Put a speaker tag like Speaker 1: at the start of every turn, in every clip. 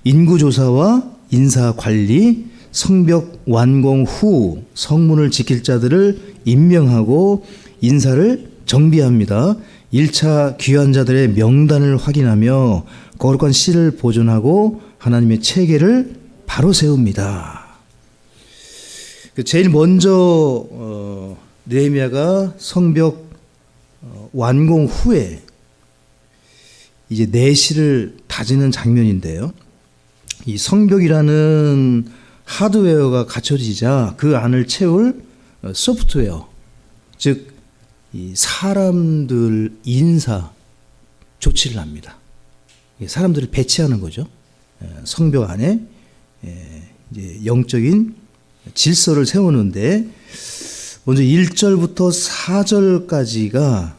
Speaker 1: 인구조사와 인사관리, 성벽 완공 후 성문을 지킬 자들을 임명하고 인사를 정비합니다. 1차 귀환자들의 명단을 확인하며 거룩한 씨를 보존하고 하나님의 체계를 바로 세웁니다. 제일 먼저 느헤미야가 성벽 완공 후에 이제 내실을 다지는 장면인데요. 이 성벽이라는 하드웨어가 갖춰지자 그 안을 채울 소프트웨어, 즉 이 사람들 인사 조치를 합니다. 사람들을 배치하는 거죠. 성벽 안에 이제 영적인 질서를 세우는데 먼저 1절부터 4절까지가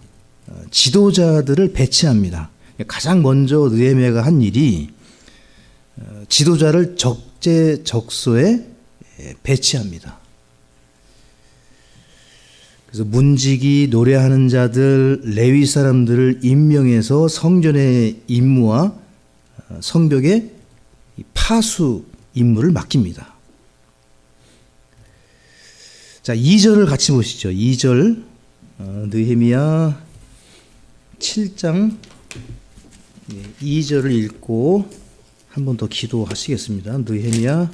Speaker 1: 지도자들을 배치합니다. 가장 먼저 느헤미야가 한 일이 지도자를 적재적소에 배치합니다. 그래서 문지기, 노래하는 자들, 레위 사람들을 임명해서 성전의 임무와 성벽의 파수 임무를 맡깁니다. 자, 2절을 같이 보시죠. 2절 느헤미야 7장 2절을 읽고 한 번 더 기도하시겠습니다. 느헤미야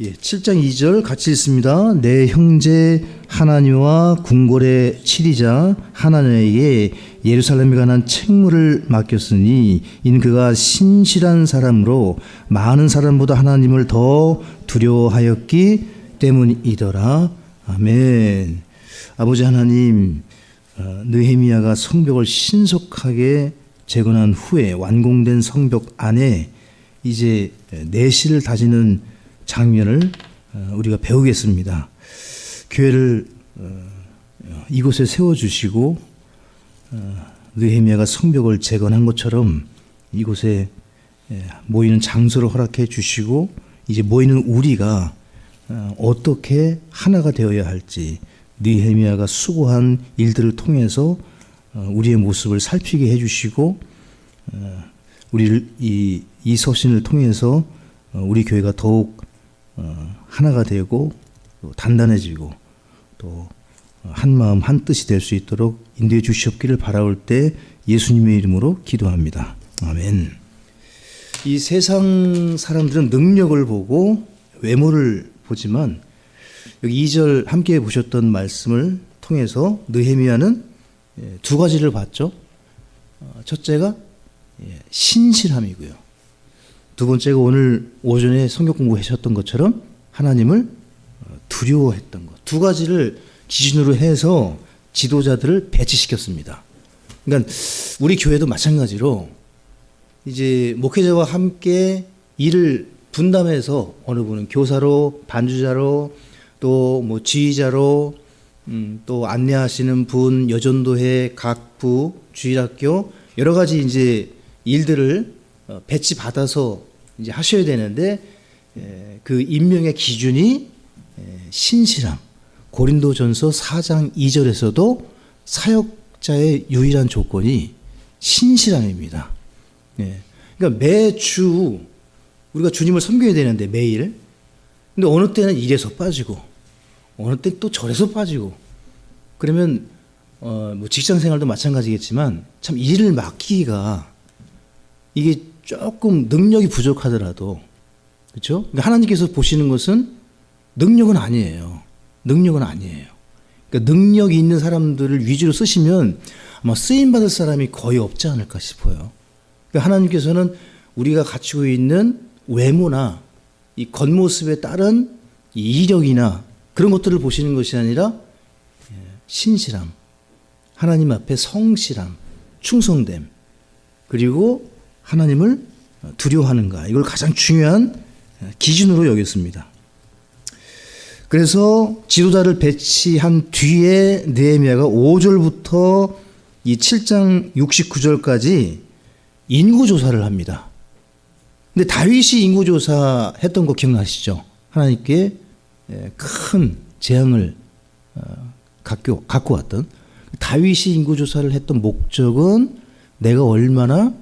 Speaker 1: 7장 2절 같이 읽습니다. 내 형제 하나님과 궁궐의 치리자 하나님에게 예루살렘에 관한 책무를 맡겼으니 이는 그가 신실한 사람으로 많은 사람보다 하나님을 더 두려워하였기 때문이더라. 아멘. 아버지 하나님, 느헤미야가 성벽을 신속하게 재건한 후에 완공된 성벽 안에 이제 내실을 다지는 장면을 우리가 배우겠습니다. 교회를 이곳에 세워주시고 느헤미야가 성벽을 재건한 것처럼 이곳에 모이는 장소를 허락해 주시고 이제 모이는 우리가 어떻게 하나가 되어야 할지 느헤미야가 수고한 일들을 통해서 우리의 모습을 살피게 해주시고 우리를 이 서신을 통해서 우리 교회가 더욱 하나가 되고 또 단단해지고 또 한마음 한뜻이 될 수 있도록 인도해 주시옵기를 바라올 때 예수님의 이름으로 기도합니다. 아멘. 이 세상 사람들은 능력을 보고 외모를 보지만 여기 2절 함께 보셨던 말씀을 통해서 느헤미야는 두 가지를 봤죠. 첫째가 신실함이고요. 두 번째가 오늘 오전에 성경 공부하셨던 것처럼 하나님을 두려워했던 것. 두 가지를 기준으로 해서 지도자들을 배치시켰습니다. 그러니까 우리 교회도 마찬가지로 이제 목회자와 함께 일을 분담해서 어느 분은 교사로, 반주자로, 또 뭐 지휘자로, 또 안내하시는 분, 여전도회, 각부, 주일학교 여러 가지 이제 일들을 배치 받아서 이제 하셔야 되는데 그 임명의 기준이 신실함. 고린도전서 4장 2절에서도 사역자의 유일한 조건이 신실함입니다. 그러니까 매주 우리가 주님을 섬겨야 되는데 매일. 근데 어느 때는 이래서 빠지고 어느 때 또 저래서 빠지고 그러면 뭐 직장 생활도 마찬가지겠지만 참 일을 맡기기가 이게 조금 능력이 부족하더라도 그렇죠? 그러니까 하나님께서 보시는 것은 능력은 아니에요. 능력은 아니에요. 그러니까 능력이 있는 사람들을 위주로 쓰시면 아마 쓰임 받을 사람이 거의 없지 않을까 싶어요. 그러니까 하나님께서는 우리가 갖추고 있는 외모나 이 겉모습에 따른 이 이력이나 그런 것들을 보시는 것이 아니라 신실함, 하나님 앞에 성실함, 충성됨, 그리고 하나님을 두려워하는가 이걸 가장 중요한 기준으로 여겼습니다. 그래서 지도자를 배치한 뒤에 느헤미야가 5절부터 이 7장 69절까지 인구조사를 합니다. 근데 다윗이 인구조사 했던 거 기억나시죠? 하나님께 큰 재앙을 갖고 왔던 다윗이 인구조사를 했던 목적은 내가 얼마나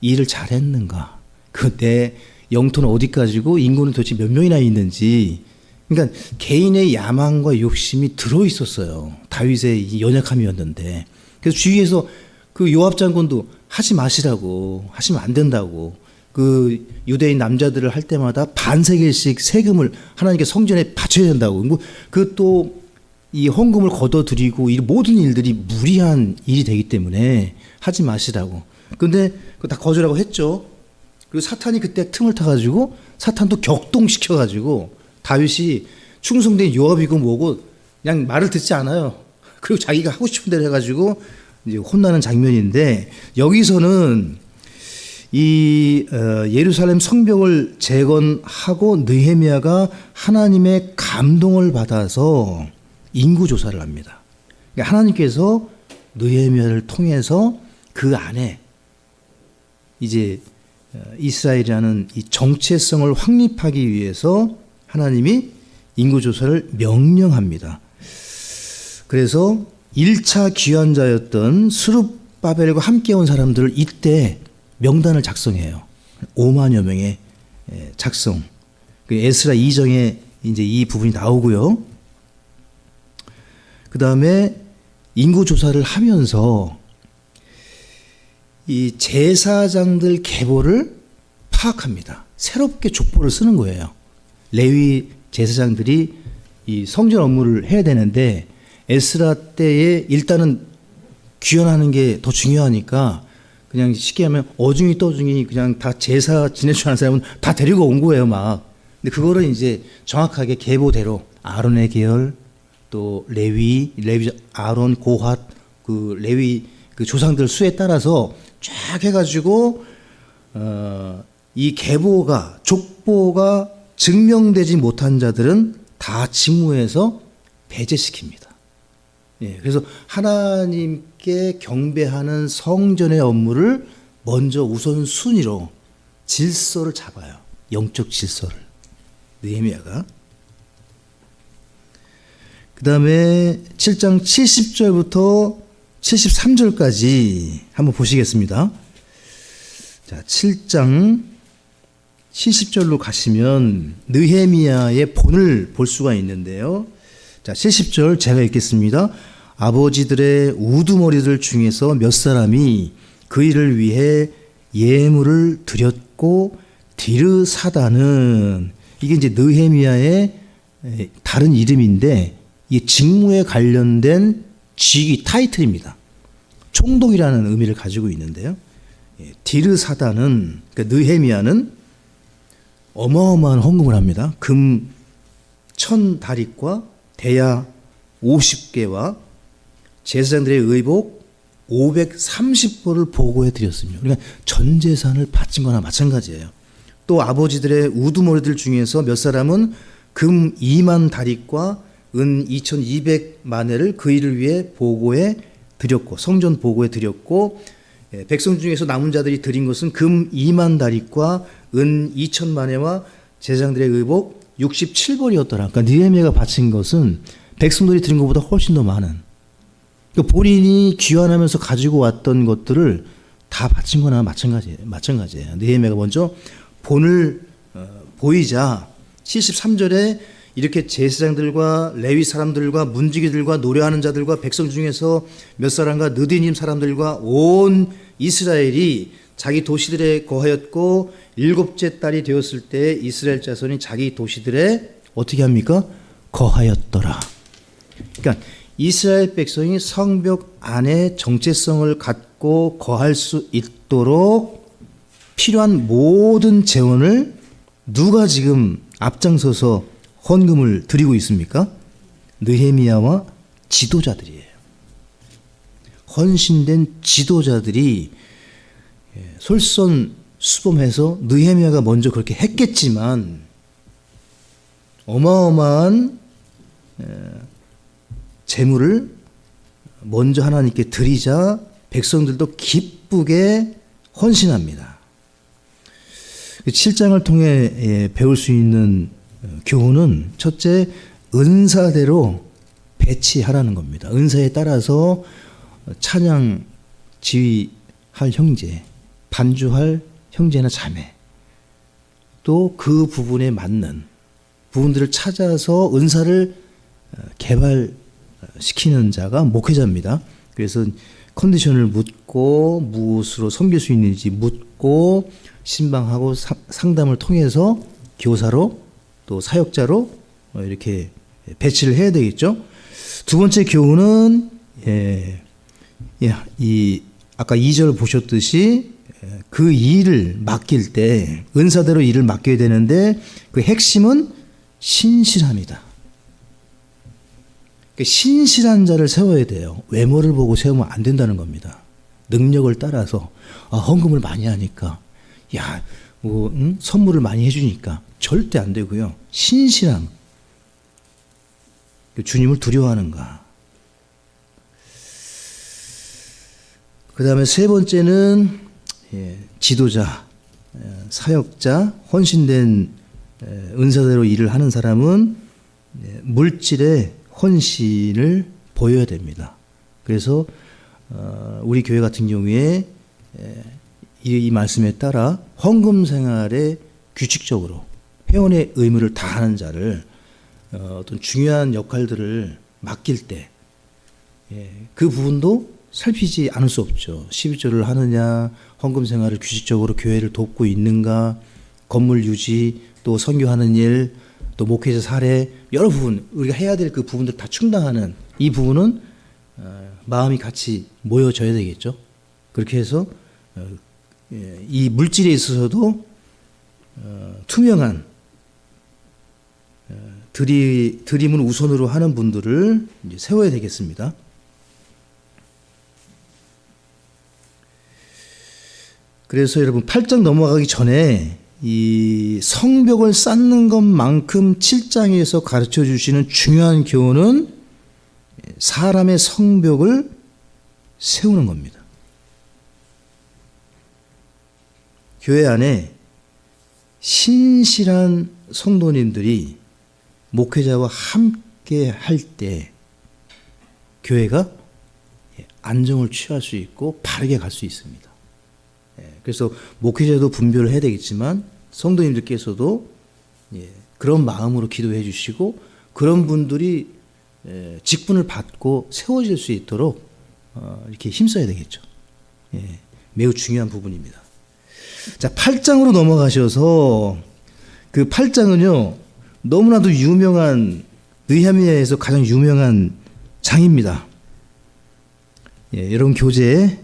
Speaker 1: 일을 잘했는가, 그 내 영토는 어디까지고 인구는 도대체 몇 명이나 있는지, 그러니까 개인의 야망과 욕심이 들어있었어요. 다윗의 연약함이었는데. 그래서 주위에서 그 요압 장군도 하지 마시라고, 하시면 안 된다고, 그 유대인 남자들을 할 때마다 반세겔씩 세금을 하나님께 성전에 바쳐야 된다고, 그 또 이 헌금을 걷어들이고 이 모든 일들이 무리한 일이 되기 때문에 하지 마시라고. 근데 그거 다 거절하고 했죠. 그리고 사탄이 그때 틈을 타가지고 사탄도 격동시켜가지고 다윗이 충성된 요압이고 뭐고 그냥 말을 듣지 않아요. 그리고 자기가 하고 싶은 대로 해가지고 이제 혼나는 장면인데, 여기서는 이 예루살렘 성벽을 재건하고 느헤미야가 하나님의 감동을 받아서 인구 조사를 합니다. 그러니까 하나님께서 느헤미야를 통해서 그 안에 이제 이스라엘이라는 이 정체성을 확립하기 위해서 하나님이 인구 조사를 명령합니다. 그래서 1차 귀환자였던 스룹바벨과 함께 온 사람들을 이때 명단을 작성해요. 5만여 명의 작성. 에스라 2장에 이제 이 부분이 나오고요. 그 다음에 인구 조사를 하면서 이 제사장들 계보를 파악합니다. 새롭게 족보를 쓰는 거예요. 레위 제사장들이 이 성전 업무를 해야 되는데 에스라 때에 일단은 귀환하는 게 더 중요하니까 그냥 쉽게 하면 어중이 떠중이 그냥 다 제사 지내줄 아는 사람은 다 데리고 온 거예요, 막. 근데 그거를 이제 정확하게 계보대로 아론의 계열, 또 레위 아론, 고핫, 그 레위 그 조상들 수에 따라서 쫙 해가지고 이 계보가 족보가 증명되지 못한 자들은 다 직무에서 배제시킵니다. 그래서 하나님께 경배하는 성전의 업무를 먼저 우선순위로 질서를 잡아요. 영적 질서를. 느헤미야가. 그 다음에 7장 70절부터 73절까지 한번 보시겠습니다. 자, 7장 70절로 가시면 느헤미야의 본을 볼 수가 있는데요. 자, 70절 제가 읽겠습니다. 아버지들의 우두머리들 중에서 몇 사람이 그 일을 위해 예물을 드렸고 디르사다는, 이게 이제 느헤미야의 다른 이름인데 이 직무에 관련된 직위 타이틀입니다. 총독이라는 의미를 가지고 있는데요. 디르사다는, 그러니까 느헤미야는 어마어마한 헌금을 합니다. 금 1000다릿과 대야 50개와 제사장들의 의복 530벌을 보고해 드렸습니다. 그러니까 전 재산을 바친 거나 마찬가지예요. 또 아버지들의 우두머리들 중에서 몇 사람은 금 2만 다릿과 은 2200만회를 그 일을 위해 보고해 드렸고, 성전 보고해 드렸고, 백성 중에서 남은 자들이 드린 것은 금 2만 다릿과 은 2000만회와 제사장들의 의복 67벌이었더라. 그러니까 느헤미야가 바친 것은 백성들이 드린 것보다 훨씬 더 많은, 그러니까 본인이 귀환하면서 가지고 왔던 것들을 다 바친 거나 마찬가지예요. 느헤미야가 먼저 본을 보이자 73절에 이렇게 제사장들과 레위 사람들과 문지기들과 노래하는 자들과 백성 중에서 몇 사람과 느디님 사람들과 온 이스라엘이 자기 도시들에 거하였고, 7째 달이 되었을 때 이스라엘 자손이 자기 도시들에 어떻게 합니까? 거하였더라. 그러니까 이스라엘 백성이 성벽 안에 정체성을 갖고 거할 수 있도록 필요한 모든 재원을 누가 지금 앞장서서 헌금을 드리고 있습니까? 느헤미야와 지도자들이에요. 헌신된 지도자들이 솔선수범해서, 느헤미야가 먼저 그렇게 했겠지만 어마어마한 재물을 먼저 하나님께 드리자 백성들도 기쁘게 헌신합니다. 7장을 통해 배울 수 있는 교훈은, 첫째, 은사대로 배치하라는 겁니다. 은사에 따라서 찬양 지휘할 형제, 반주할 형제나 자매, 또 그 부분에 맞는 부분들을 찾아서 은사를 개발시키는 자가 목회자입니다. 그래서 컨디션을 묻고 무엇으로 섬길 수 있는지 묻고 신방하고 상담을 통해서 교사로 또 사역자로 이렇게 배치를 해야 되겠죠. 두 번째 교훈은 이 아까 2절 보셨듯이 그 일을 맡길 때 은사대로 일을 맡겨야 되는데 그 핵심은 신실함이다. 신실한 자를 세워야 돼요. 외모를 보고 세우면 안 된다는 겁니다. 능력을 따라서 헌금을 많이 하니까 선물을 많이 해주니까 절대 안 되고요. 신실함. 주님을 두려워하는가. 그 다음에 세 번째는 지도자, 사역자, 헌신된 은사대로 일을 하는 사람은 물질에 헌신을 보여야 됩니다. 그래서 우리 교회 같은 경우에 이 말씀에 따라 헌금 생활에 규칙적으로 회원의 의무를 다하는 자를 어떤 중요한 역할들을 맡길 때 그 부분도 살피지 않을 수 없죠. 12조를 하느냐, 헌금 생활을 규칙적으로 교회를 돕고 있는가, 건물 유지, 또 선교하는 일, 또 목회자 사례, 여러 부분 우리가 해야 될 그 부분들 다 충당하는 이 부분은 마음이 같이 모여져야 되겠죠. 그렇게 해서 이 물질에 있어서도 투명한 드림을 우선으로 하는 분들을 이제 세워야 되겠습니다. 그래서 여러분 8장 넘어가기 전에 이 성벽을 쌓는 것만큼 7장에서 가르쳐 주시는 중요한 교훈은 사람의 성벽을 세우는 겁니다. 교회 안에 신실한 성도님들이 목회자와 함께 할 때 교회가 안정을 취할 수 있고 바르게 갈 수 있습니다. 그래서 목회자도 분별을 해야 되겠지만 성도님들께서도 그런 마음으로 기도해 주시고 그런 분들이 직분을 받고 세워질 수 있도록 이렇게 힘써야 되겠죠. 매우 중요한 부분입니다. 자, 8장으로 넘어가셔서 그 8장은요 너무나도 유명한 느헤미야에서 가장 유명한 장입니다. 여러분 교재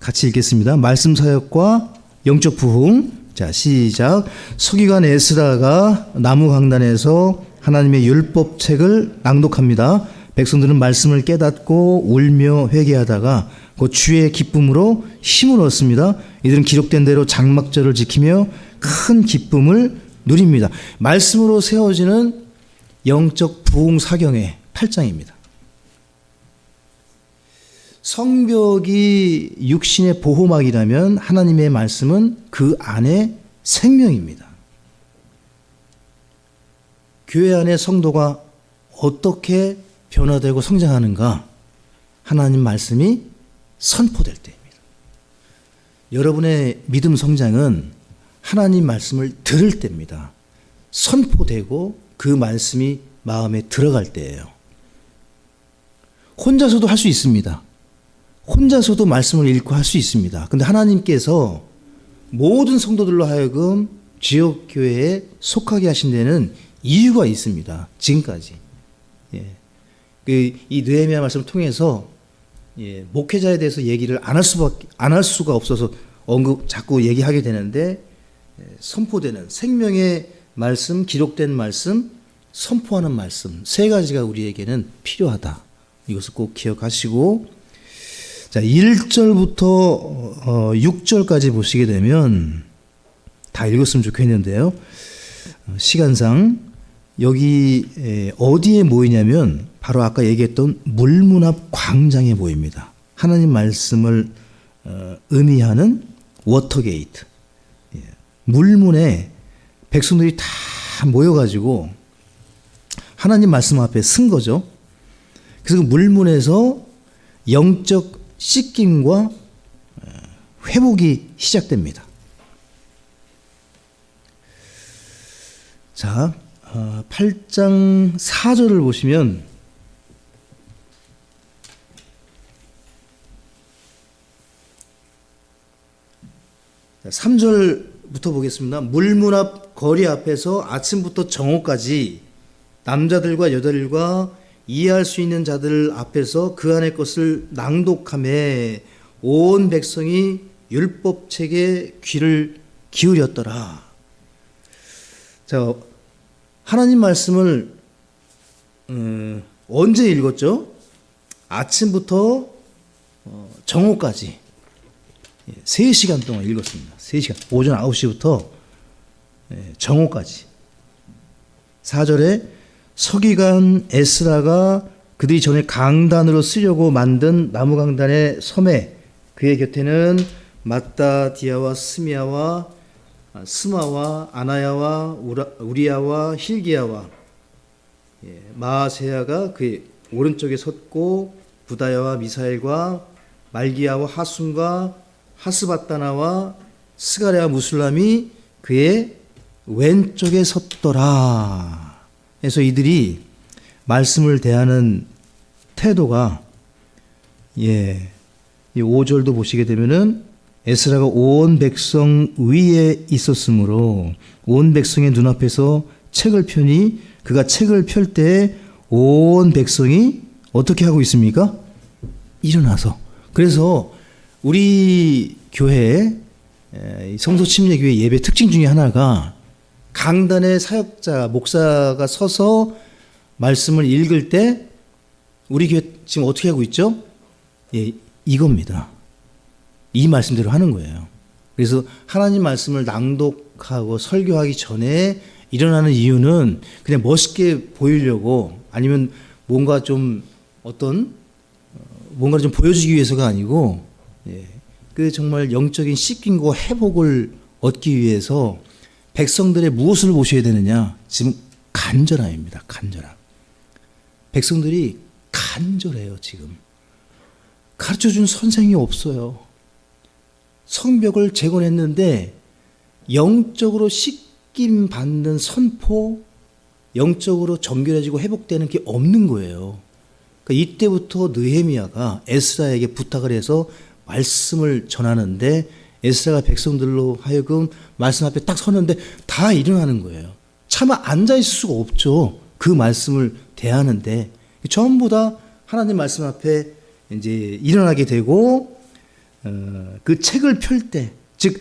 Speaker 1: 같이 읽겠습니다. 말씀 사역과 영적 부흥. 자, 시작. 서기관 에스라가 나무 강단에서 하나님의 율법책을 낭독합니다. 백성들은 말씀을 깨닫고 울며 회개하다가 그 주의 기쁨으로 힘을 얻습니다. 이들은 기록된 대로 장막절을 지키며 큰 기쁨을 누립니다. 말씀으로 세워지는 영적 부흥 사경의 8장입니다. 성벽이 육신의 보호막이라면 하나님의 말씀은 그 안에 생명입니다. 교회 안의 성도가 어떻게 변화되고 성장하는가? 하나님 말씀이 선포될 때입니다. 여러분의 믿음 성장은 하나님 말씀을 들을 때입니다. 선포되고 그 말씀이 마음에 들어갈 때예요. 혼자서도 할 수 있습니다. 혼자서도 말씀을 읽고 할 수 있습니다. 근데 하나님께서 모든 성도들로 하여금 지역교회에 속하게 하신 데는 이유가 있습니다. 지금까지. 이 느헤미야 말씀을 통해서 목회자에 대해서 얘기를 안 할 수가 없어서 자꾸 얘기하게 되는데 선포되는 생명의 말씀, 기록된 말씀, 선포하는 말씀 세 가지가 우리에게는 필요하다. 이것을 꼭 기억하시고 자, 1절부터 6절까지 보시게 되면 다 읽었으면 좋겠는데요. 시간상 여기 어디에 모이냐면 바로 아까 얘기했던 물문 앞 광장에 모입니다. 하나님 말씀을 의미하는 워터게이트. 물문에 백성들이 다 모여가지고 하나님 말씀 앞에 쓴 거죠. 그래서 그 물문에서 영적 씻김과 회복이 시작됩니다. 자, 8장 4절을 보시면 3절부터 보겠습니다. 물문 앞 거리 앞에서 아침부터 정오까지 남자들과 여자들과 이해할 수 있는 자들 앞에서 그 안의 것을 낭독하며 온 백성이 율법책에 귀를 기울였더라. 자, 하나님 말씀을 언제 읽었죠? 아침부터 정오까지 3시간 동안 읽었습니다. 3시간. 오전 9시부터 정오까지. 4절에 서기관 에스라가 그들이 전에 강단으로 쓰려고 만든 나무 강단의 섬에 그의 곁에는 마따디아와 스마와 아나야와 우리야와 힐기야와 마아세야가 그의 오른쪽에 섰고 부다야와 미사엘과 말기야와 하순과 하스바다나와 스가랴와 무술람이 그의 왼쪽에 섰더라. 그래서 이들이 말씀을 대하는 태도가 이 5절도 보시게 되면은 에스라가 온 백성 위에 있었으므로 온 백성의 눈앞에서 책을 펴니 그가 책을 펼 때 온 백성이 어떻게 하고 있습니까? 일어나서. 그래서 우리 교회 성소 침례교회 예배 특징 중에 하나가 강단의 사역자 목사가 서서 말씀을 읽을 때 우리 교회 지금 어떻게 하고 있죠? 이겁니다. 이 말씀대로 하는 거예요. 그래서 하나님 말씀을 낭독하고 설교하기 전에 일어나는 이유는 그냥 멋있게 보이려고 아니면 뭔가 좀 뭔가를 좀 보여주기 위해서가 아니고 그 정말 영적인 씻김과 회복을 얻기 위해서 백성들의 무엇을 보셔야 되느냐? 지금 간절함입니다. 간절함. 백성들이 간절해요. 지금. 가르쳐준 선생이 없어요. 성벽을 재건했는데 영적으로 씻김 받는 선포, 영적으로 정결해지고 회복되는 게 없는 거예요. 그러니까 이때부터 느헤미야가 에스라에게 부탁을 해서 말씀을 전하는데 에스라가 백성들로 하여금 말씀 앞에 딱 서는데 다 일어나는 거예요. 차마 앉아있을 수가 없죠. 그 말씀을 대하는데 전부 다 하나님 말씀 앞에 이제 일어나게 되고 그 책을 펼 때, 즉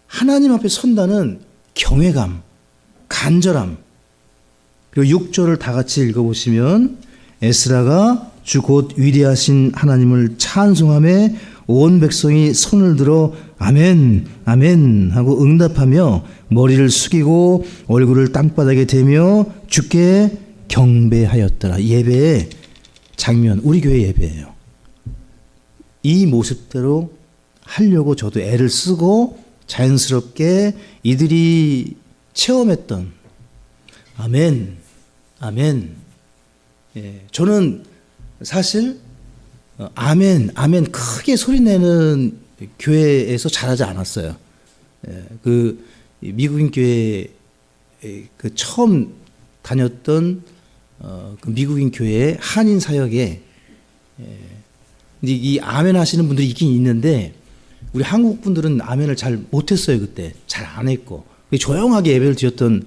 Speaker 1: 하나님 앞에 선다는 경외감, 간절함. 그리고 6절을 다 같이 읽어보시면 에스라가 주 곧 위대하신 하나님을 찬송하며 온 백성이 손을 들어 아멘 아멘 하고 응답하며 머리를 숙이고 얼굴을 땅바닥에 대며 주께 경배하였더라. 예배의 장면, 우리 교회 예배예요. 이 모습대로 하려고 저도 애를 쓰고 자연스럽게 이들이 체험했던 아멘, 아멘. 저는 사실 아멘, 아멘 크게 소리내는 교회에서 자라지 않았어요. 그 미국인 교회 그 처음 다녔던 그 미국인 교회의 한인 사역에 이 아멘 하시는 분들이 있긴 있는데 우리 한국 분들은 아멘을 잘 못했어요. 그때 잘 안 했고 조용하게 예배를 드렸던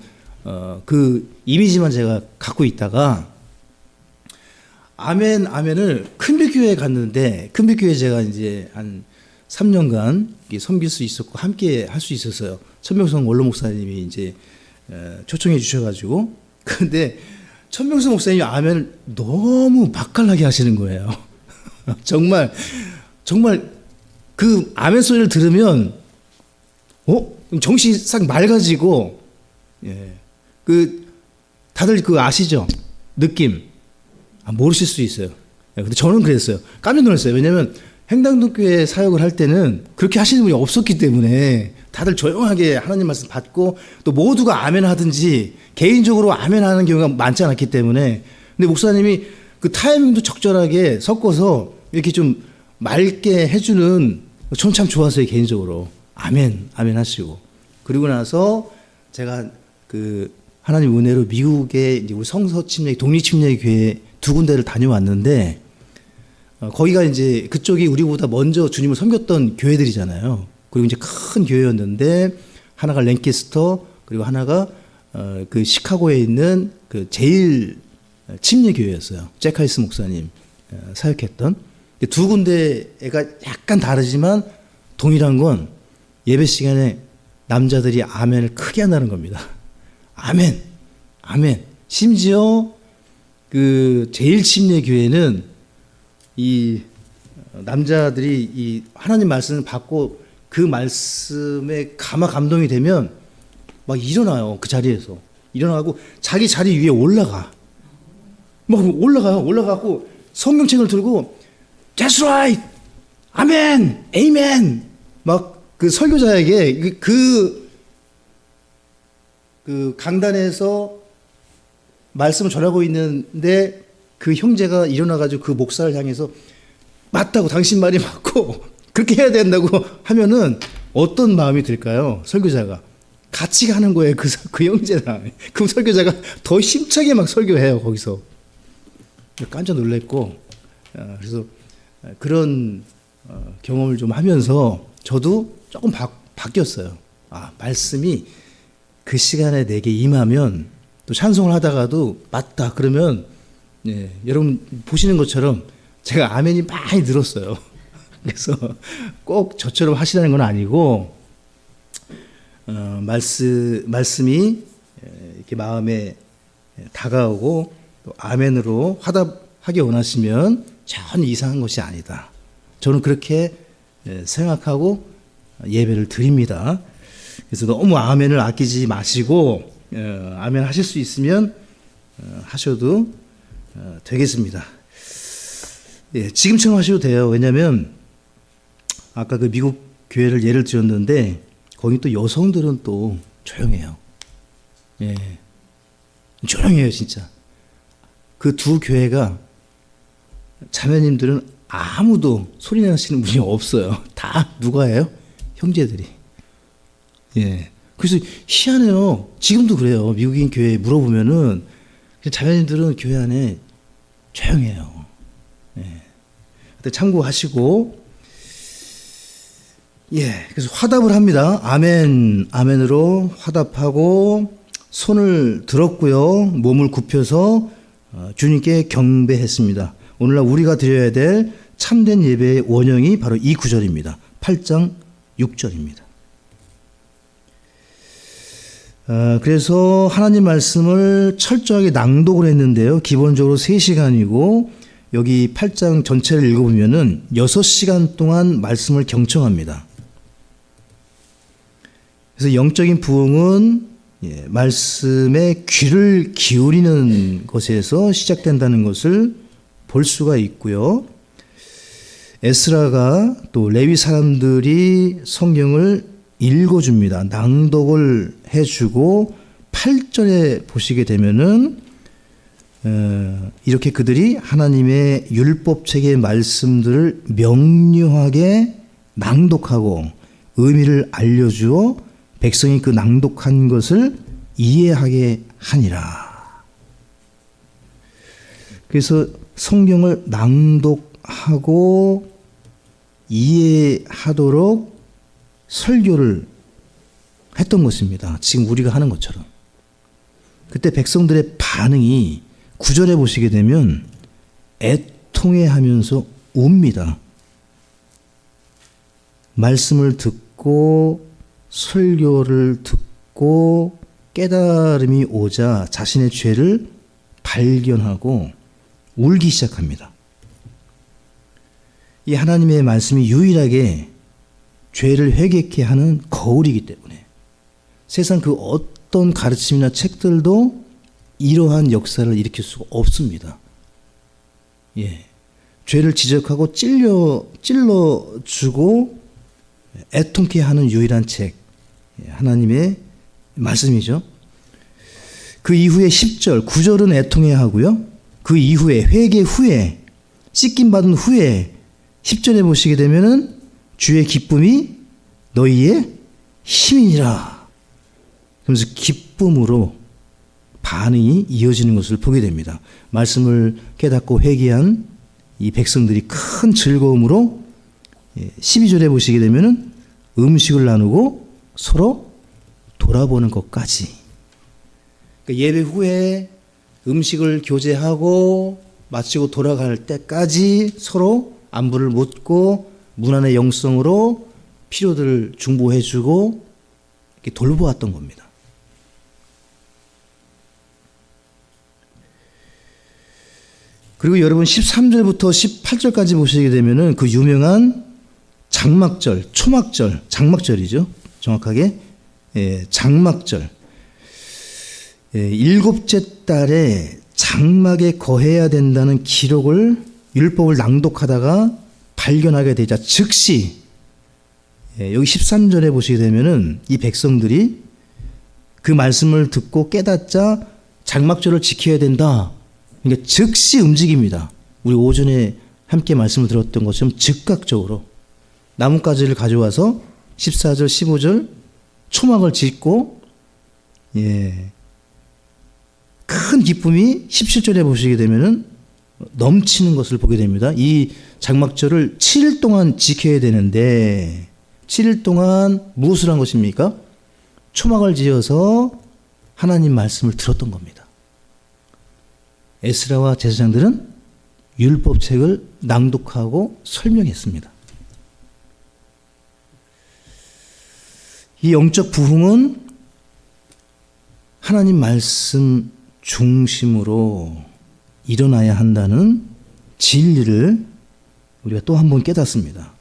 Speaker 1: 그 이미지만 제가 갖고 있다가 아멘을 큰빛교회에 갔는데 큰빛교회 제가 이제 한 3년간 섬길 수 있었고 함께 할 수 있었어요. 천명성 원로 목사님이 이제 초청해 주셔가지고 근데 천명성 목사님이 아멘을 너무 맛깔나게 하시는 거예요. 정말 그 아멘 소리를 들으면 정신이 싹 맑아지고 그 다들 그 아시죠? 느낌 모르실 수 있어요. 근데 저는 그랬어요. 깜짝 놀랐어요. 왜냐하면 행당동교회 사역을 할 때는 그렇게 하시는 분이 없었기 때문에 다들 조용하게 하나님 말씀 받고 또 모두가 아멘 하든지 개인적으로 아멘 하는 경우가 많지 않았기 때문에 근데 목사님이 그 타이밍도 적절하게 섞어서 이렇게 좀 맑게 해주는 전 참 좋았어요. 개인적으로 아멘 아멘 하시고 그리고 나서 제가 그 하나님 은혜로 미국의 이제 우리 성서침례 독립침례 교회 두 군데를 다녀왔는데 거기가 이제 그쪽이 우리보다 먼저 주님을 섬겼던 교회들이잖아요. 그리고 이제 큰 교회였는데 하나가 랭캐스터 그리고 하나가 그 시카고에 있는 그 제일 침례 교회였어요. 제카이스 목사님 사역했던 두 군데가 약간 다르지만 동일한 건 예배 시간에 남자들이 아멘을 크게 한다는 겁니다. 아멘, 아멘. 심지어 그 제일 침례 교회는 이 남자들이 이 하나님 말씀을 받고 그 말씀에 감동이 되면 막 일어나요. 그 자리에서 일어나고 자기 자리 위에 올라가. 막 올라가요. 올라가고 성경책을 들고 That's right, 아멘, 에이멘. 막 그 설교자에게 그 강단에서 말씀을 전하고 있는데 그 형제가 일어나가지고 그 목사를 향해서 맞다고 당신 말이 맞고 그렇게 해야 된다고 하면은 어떤 마음이 들까요? 설교자가 같이 가는 거예요. 그 형제랑. 그럼 설교자가 더 힘차게 막 설교해요. 거기서 깜짝 놀랐고 그래서 그런 경험을 좀 하면서 저도 조금 바뀌었어요. 아, 말씀이 그 시간에 내게 임하면 또 찬송을 하다가도 맞다 그러면 예, 여러분 보시는 것처럼 제가 아멘이 많이 늘었어요. 그래서 꼭 저처럼 하시라는 건 아니고 말씀이 이렇게 마음에 다가오고 또 아멘으로 화답하기 원하시면 전혀 이상한 것이 아니다. 저는 그렇게 생각하고 예배를 드립니다. 그래서 너무 아멘을 아끼지 마시고 아멘 하실 수 있으면 하셔도 되겠습니다. 예, 지금처럼 하셔도 돼요. 왜냐하면 아까 그 미국 교회를 예를 들었는데 거기 또 여성들은 또 조용해요. 예, 조용해요 진짜. 그 두 교회가 자매님들은 아무도 소리 내시는 분이 없어요. 다 누가 해요? 형제들이. 예. 그래서 희한해요. 지금도 그래요. 미국인 교회에 물어보면은 자매님들은 교회 안에 조용해요. 예. 참고하시고 예. 그래서 화답을 합니다. 아멘, 아멘으로 화답하고 손을 들었고요. 몸을 굽혀서 주님께 경배했습니다. 오늘날 우리가 드려야 될 참된 예배의 원형이 바로 이 구절입니다. 8장 6절입니다. 그래서 하나님 말씀을 철저하게 낭독을 했는데요. 기본적으로 3시간이고 여기 8장 전체를 읽어보면은 6시간 동안 말씀을 경청합니다. 그래서 영적인 부흥은 말씀에 귀를 기울이는 것에서 시작된다는 것을 볼 수가 있고요. 에스라가 또 레위 사람들이 성경을 읽어줍니다. 낭독을 해주고 8절에 보시게 되면은 이렇게 그들이 하나님의 율법책의 말씀들을 명료하게 낭독하고 의미를 알려주어 백성이 그 낭독한 것을 이해하게 하니라. 그래서 성경을 낭독하고 이해하도록 설교를 했던 것입니다. 지금 우리가 하는 것처럼. 그때 백성들의 반응이 9절에 보시게 되면 애통해하면서 웁니다. 말씀을 듣고 설교를 듣고 깨달음이 오자 자신의 죄를 발견하고 울기 시작합니다. 이 하나님의 말씀이 유일하게 죄를 회개케 하는 거울이기 때문에 세상 그 어떤 가르침이나 책들도 이러한 역사를 일으킬 수가 없습니다. 예. 죄를 지적하고 찔러주고 애통케 하는 유일한 책, 하나님의 말씀이죠. 그 이후에 10절, 9절은 애통해야 하고요. 그 이후에 회개 후에 씻김 받은 후에 10절에 보시게 되면은 주의 기쁨이 너희의 힘이니라. 그러면서 기쁨으로 반응이 이어지는 것을 보게 됩니다. 말씀을 깨닫고 회개한 이 백성들이 큰 즐거움으로 12절에 보시게 되면은 음식을 나누고 서로 돌아보는 것까지. 그러니까 예배 후에 음식을 교제하고 마치고 돌아갈 때까지 서로 안부를 묻고 문안의 영성으로 필요들을 중보해주고 이렇게 돌보았던 겁니다. 그리고 여러분 13절부터 18절까지 보시게 되면은 그 유명한 장막절, 초막절, 장막절이죠. 정확하게 장막절. 일곱째 달에 장막에 거해야 된다는 기록을 율법을 낭독하다가 발견하게 되자 즉시 여기 13절에 보시게 되면은 이 백성들이 그 말씀을 듣고 깨닫자 장막절을 지켜야 된다. 그러니까 즉시 움직입니다. 우리 오전에 함께 말씀을 들었던 것처럼 즉각적으로 나뭇가지를 가져와서 14절, 15절 초막을 짓고 큰 기쁨이 17절에 보시게 되면은 넘치는 것을 보게 됩니다. 이 장막절을 7일 동안 지켜야 되는데 7일 동안 무엇을 한 것입니까? 초막을 지어서 하나님 말씀을 들었던 겁니다. 에스라와 제사장들은 율법책을 낭독하고 설명했습니다. 이 영적 부흥은 하나님 말씀 중심으로 일어나야 한다는 진리를 우리가 또 한 번 깨닫습니다.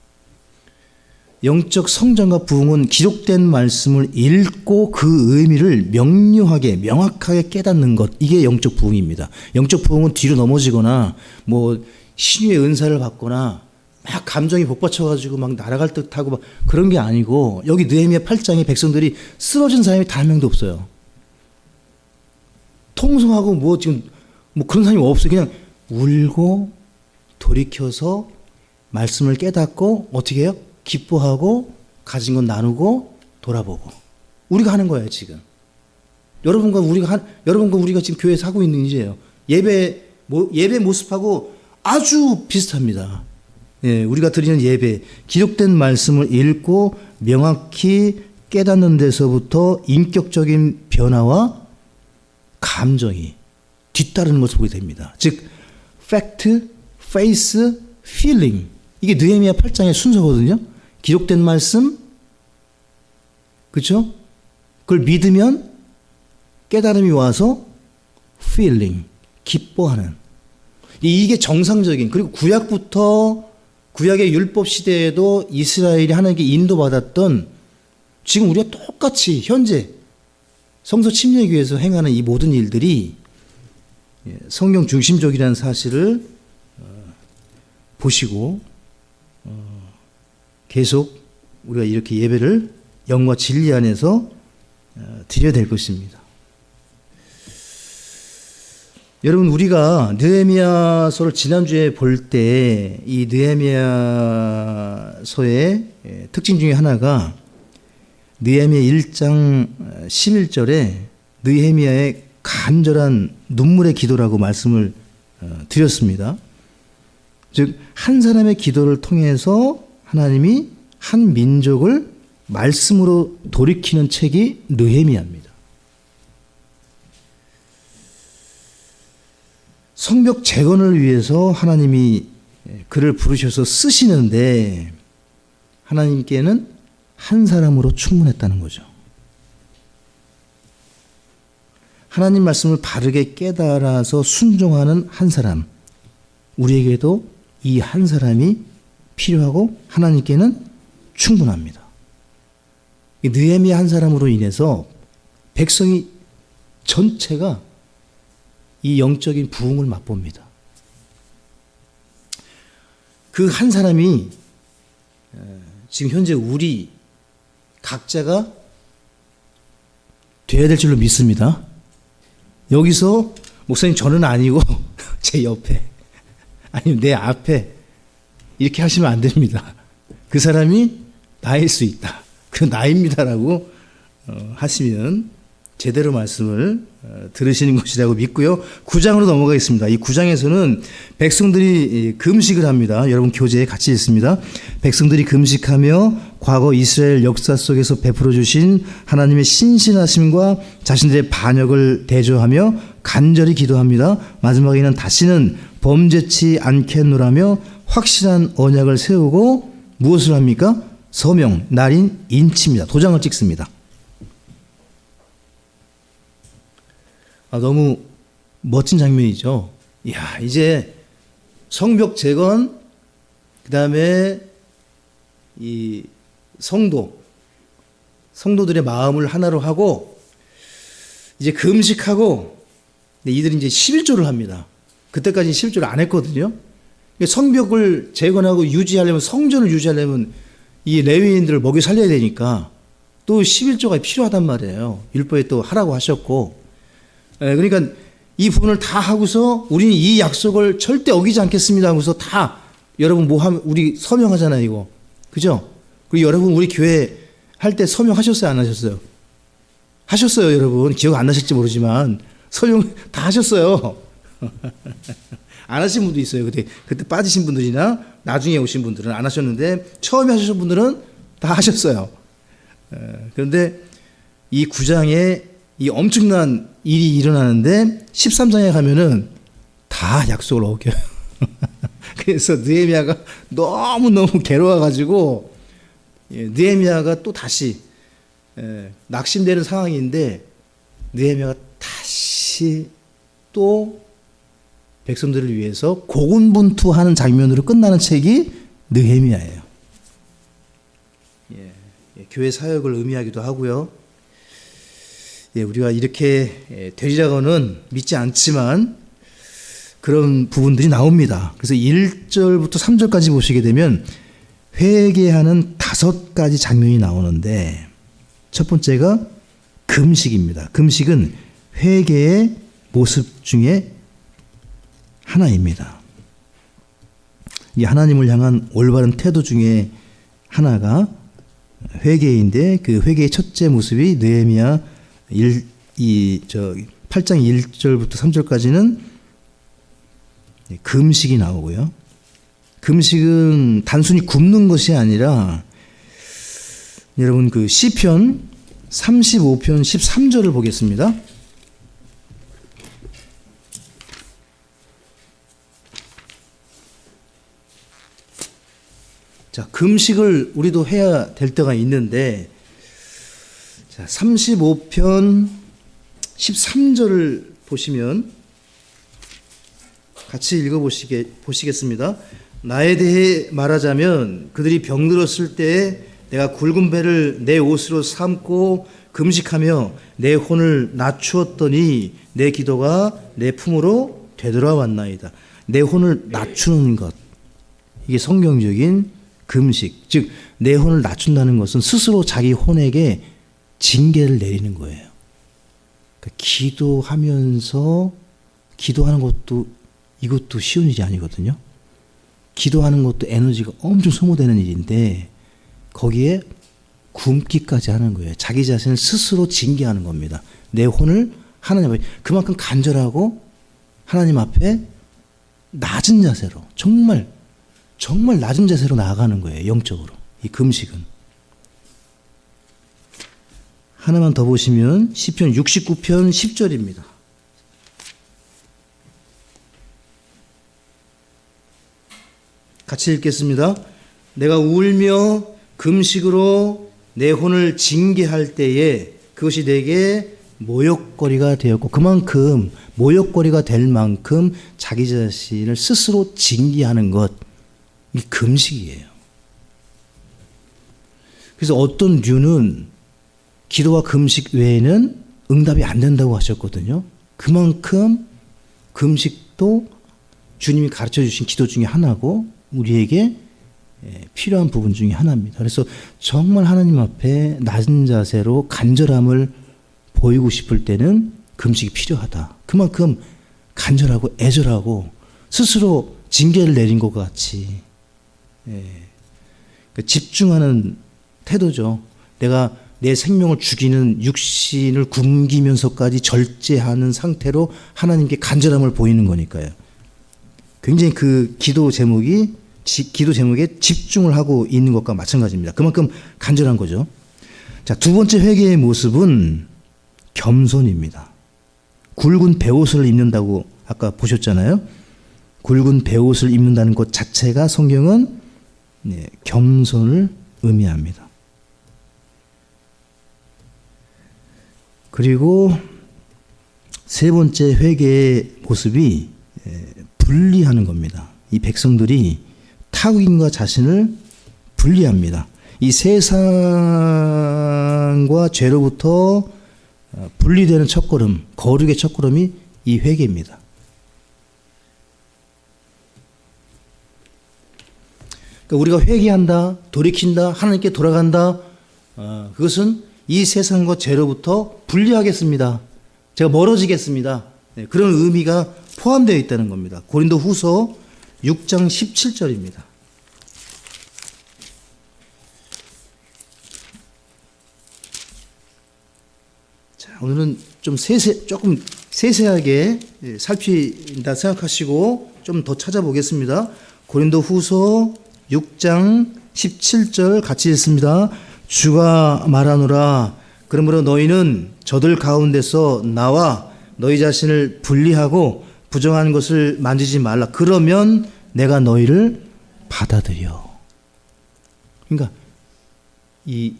Speaker 1: 영적 성장과 부흥은 기록된 말씀을 읽고 그 의미를 명료하게 명확하게 깨닫는 것, 이게 영적 부흥입니다. 영적 부흥은 뒤로 넘어지거나 뭐 신유의 은사를 받거나 막 감정이 복받쳐가지고 막 날아갈 듯하고 막 그런 게 아니고, 여기 느헤미야 8장에 백성들이 쓰러진 사람이 단 한 명도 없어요. 통성하고 뭐 지금 뭐 그런 사람이 없어요. 그냥 울고 돌이켜서 말씀을 깨닫고 어떻게 해요? 기뻐하고 가진 건 나누고 돌아보고. 우리가 하는 거예요, 지금. 여러분과 우리가 지금 교회에서 하고 있는 일이에요. 예배 모습하고 아주 비슷합니다. 우리가 드리는 예배, 기록된 말씀을 읽고 명확히 깨닫는 데서부터 인격적인 변화와 감정이 뒤따르는 것을 보게 됩니다. 즉, fact, faith, feeling. 이게 느헤미야 8장의 순서거든요. 기록된 말씀, 그렇죠? 그걸 믿으면 깨달음이 와서 feeling, 기뻐하는. 이게 정상적인, 그리고 구약의 율법 시대에도 이스라엘이 하나님께 인도받았던, 지금 우리가 똑같이 현재 성서 침략에 위해서 행하는 이 모든 일들이 성경 중심적이라는 사실을 보시고 계속 우리가 이렇게 예배를 영과 진리 안에서 드려야 될 것입니다. 여러분, 우리가 느헤미야서를 지난주에 볼 때 이 느헤미야서의 특징 중에 하나가 느헤미야 1장 11절에 느헤미야의 간절한 눈물의 기도라고 말씀을 드렸습니다. 즉, 한 사람의 기도를 통해서 하나님이 한 민족을 말씀으로 돌이키는 책이 느헤미야입니다. 성벽 재건을 위해서 하나님이 그를 부르셔서 쓰시는데 하나님께는 한 사람으로 충분했다는 거죠. 하나님 말씀을 바르게 깨달아서 순종하는 한 사람, 우리에게도 이 한 사람이 필요하고 하나님께는 충분합니다. 느헤미야 한 사람으로 인해서 백성이 전체가 이 영적인 부흥을 맛봅니다. 그 한 사람이 지금 현재 우리 각자가 돼야 될 줄로 믿습니다. 여기서 목사님 저는 아니고 제 옆에 아니면 내 앞에 이렇게 하시면 안 됩니다. 그 사람이 나일 수 있다. 그 나입니다라고 하시면 제대로 말씀을 들으시는 것이라고 믿고요. 9장으로 넘어가겠습니다. 이 9장에서는 백성들이 금식을 합니다. 여러분 교재에 같이 있습니다. 백성들이 금식하며 과거 이스라엘 역사 속에서 베풀어 주신 하나님의 신실하심과 자신들의 반역을 대조하며 간절히 기도합니다. 마지막에는 다시는 범죄치 않겠노라며 확실한 언약을 세우고 무엇을 합니까? 서명, 날인, 인치입니다. 도장을 찍습니다. 너무 멋진 장면이죠. 이야, 이제 성벽 재건, 그 다음에 이 성도들의 마음을 하나로 하고, 이제 금식하고, 이들이 이제 11조를 합니다. 그때까지 11조를 안 했거든요. 성벽을 재건하고 유지하려면, 성전을 유지하려면 이 레위인들을 먹여 살려야 되니까 또 11조가 필요하단 말이에요. 율법에 또 하라고 하셨고. 그러니까 이 부분을 다 하고서 우리는 이 약속을 절대 어기지 않겠습니다 하고서 다 여러분 뭐 하면 우리 서명하잖아요, 이거. 그죠? 그리고 여러분 우리 교회 할 때 서명하셨어요, 안 하셨어요? 하셨어요, 여러분. 기억 안 나실지 모르지만 서명 다 하셨어요. 안 하신 분도 있어요. 그때 빠지신 분들이나 나중에 오신 분들은 안 하셨는데 처음에 하신 분들은 다 하셨어요. 그런데 이 9장에 이 엄청난 일이 일어나는데 13장에 가면은 다 약속을 어겨요. 그래서 느헤미야가 너무너무 괴로워가지고 느헤미야가 또 다시 낙심되는 상황인데 느헤미야가 다시 또 백성들을 위해서 고군분투하는 장면으로 끝나는 책이 느헤미야예요. 교회 사역을 의미하기도 하고요. 우리가 이렇게 되리라고는 믿지 않지만 그런 부분들이 나옵니다. 그래서 1절부터 3절까지 보시게 되면 회개하는 5가지 장면이 나오는데 첫 번째가 금식입니다. 금식은 회개의 모습 중에 하나입니다. 이 하나님을 향한 올바른 태도 중에 하나가 회개인데 그 회개의 첫째 모습이 느헤미야 8장 1절부터 3절까지는 금식이 나오고요. 금식은 단순히 굶는 것이 아니라 여러분 그 시편 35편 13절을 보겠습니다. 자, 금식을 우리도 해야 될 때가 있는데 자, 35편 13절을 보시면 같이 보시겠습니다. 나에 대해 말하자면 그들이 병들었을 때에 내가 굵은 배를 내 옷으로 삼고 금식하며 내 혼을 낮추었더니 내 기도가 내 품으로 되돌아왔나이다. 내 혼을 낮추는 것, 이게 성경적인 금식, 즉 내 혼을 낮춘다는 것은 스스로 자기 혼에게 징계를 내리는 거예요. 그러니까 기도하면서 기도하는 것도 이것도 쉬운 일이 아니거든요. 기도하는 것도 에너지가 엄청 소모되는 일인데 거기에 굶기까지 하는 거예요. 자기 자신을 스스로 징계하는 겁니다. 내 혼을 하나님 앞에 그만큼 간절하고 하나님 앞에 낮은 자세로 정말 낮은 자세로 나아가는 거예요. 영적으로. 이 금식은. 하나만 더 보시면 시편 69편 10절입니다. 같이 읽겠습니다. 내가 울며 금식으로 내 혼을 징계할 때에 그것이 내게 모욕거리가 되었고, 그만큼 모욕거리가 될 만큼 자기 자신을 스스로 징계하는 것, 이 금식이에요. 그래서 어떤 류는 기도와 금식 외에는 응답이 안 된다고 하셨거든요. 그만큼 금식도 주님이 가르쳐 주신 기도 중에 하나고 우리에게 필요한 부분 중에 하나입니다. 그래서 정말 하나님 앞에 낮은 자세로 간절함을 보이고 싶을 때는 금식이 필요하다. 그만큼 간절하고 애절하고 스스로 징계를 내린 것 같이 집중하는 태도죠. 내가 내 생명을 죽이는 육신을 굶기면서까지 절제하는 상태로 하나님께 간절함을 보이는 거니까요. 굉장히 그 기도 제목에 집중을 하고 있는 것과 마찬가지입니다. 그만큼 간절한 거죠. 자, 두 번째 회개의 모습은 겸손입니다. 굵은 베옷을 입는다고 아까 보셨잖아요. 굵은 베옷을 입는다는 것 자체가 성경은 겸손을 의미합니다. 그리고 세 번째 회개의 모습이 분리하는 겁니다. 이 백성들이 타국인과 자신을 분리합니다. 이 세상과 죄로부터 분리되는 첫걸음, 거룩의 첫걸음이 이 회개입니다. 그러니까 우리가 회개한다, 돌이킨다, 하나님께 돌아간다, 그것은 이 세상과 죄로부터 분리하겠습니다. 제가 멀어지겠습니다. 그런 의미가 포함되어 있다는 겁니다. 고린도 후서 6장 17절입니다. 자, 오늘은 좀 조금 세세하게 살핀다 생각하시고 좀 더 찾아보겠습니다. 고린도 후서 6장 17절 같이 읽습니다. 주가 말하노라. 그러므로 너희는 저들 가운데서 나와 너희 자신을 분리하고 부정한 것을 만지지 말라. 그러면 내가 너희를 받아들여. 그러니까 이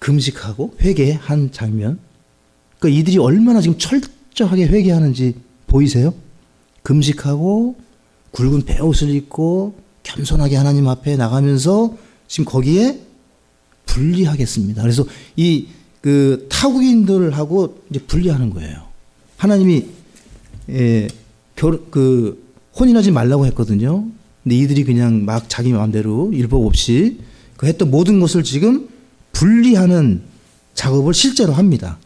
Speaker 1: 금식하고 회개한 장면. 그러니까 이들이 얼마나 지금 철저하게 회개하는지 보이세요? 금식하고 굵은 베옷을 입고 겸손하게 하나님 앞에 나가면서 지금 거기에 분리하겠습니다. 그래서 이 그 타국인들하고 이제 분리하는 거예요. 하나님이 혼인하지 말라고 했거든요. 근데 이들이 그냥 막 자기 마음대로 율법 없이 그 했던 모든 것을 지금 분리하는 작업을 실제로 합니다.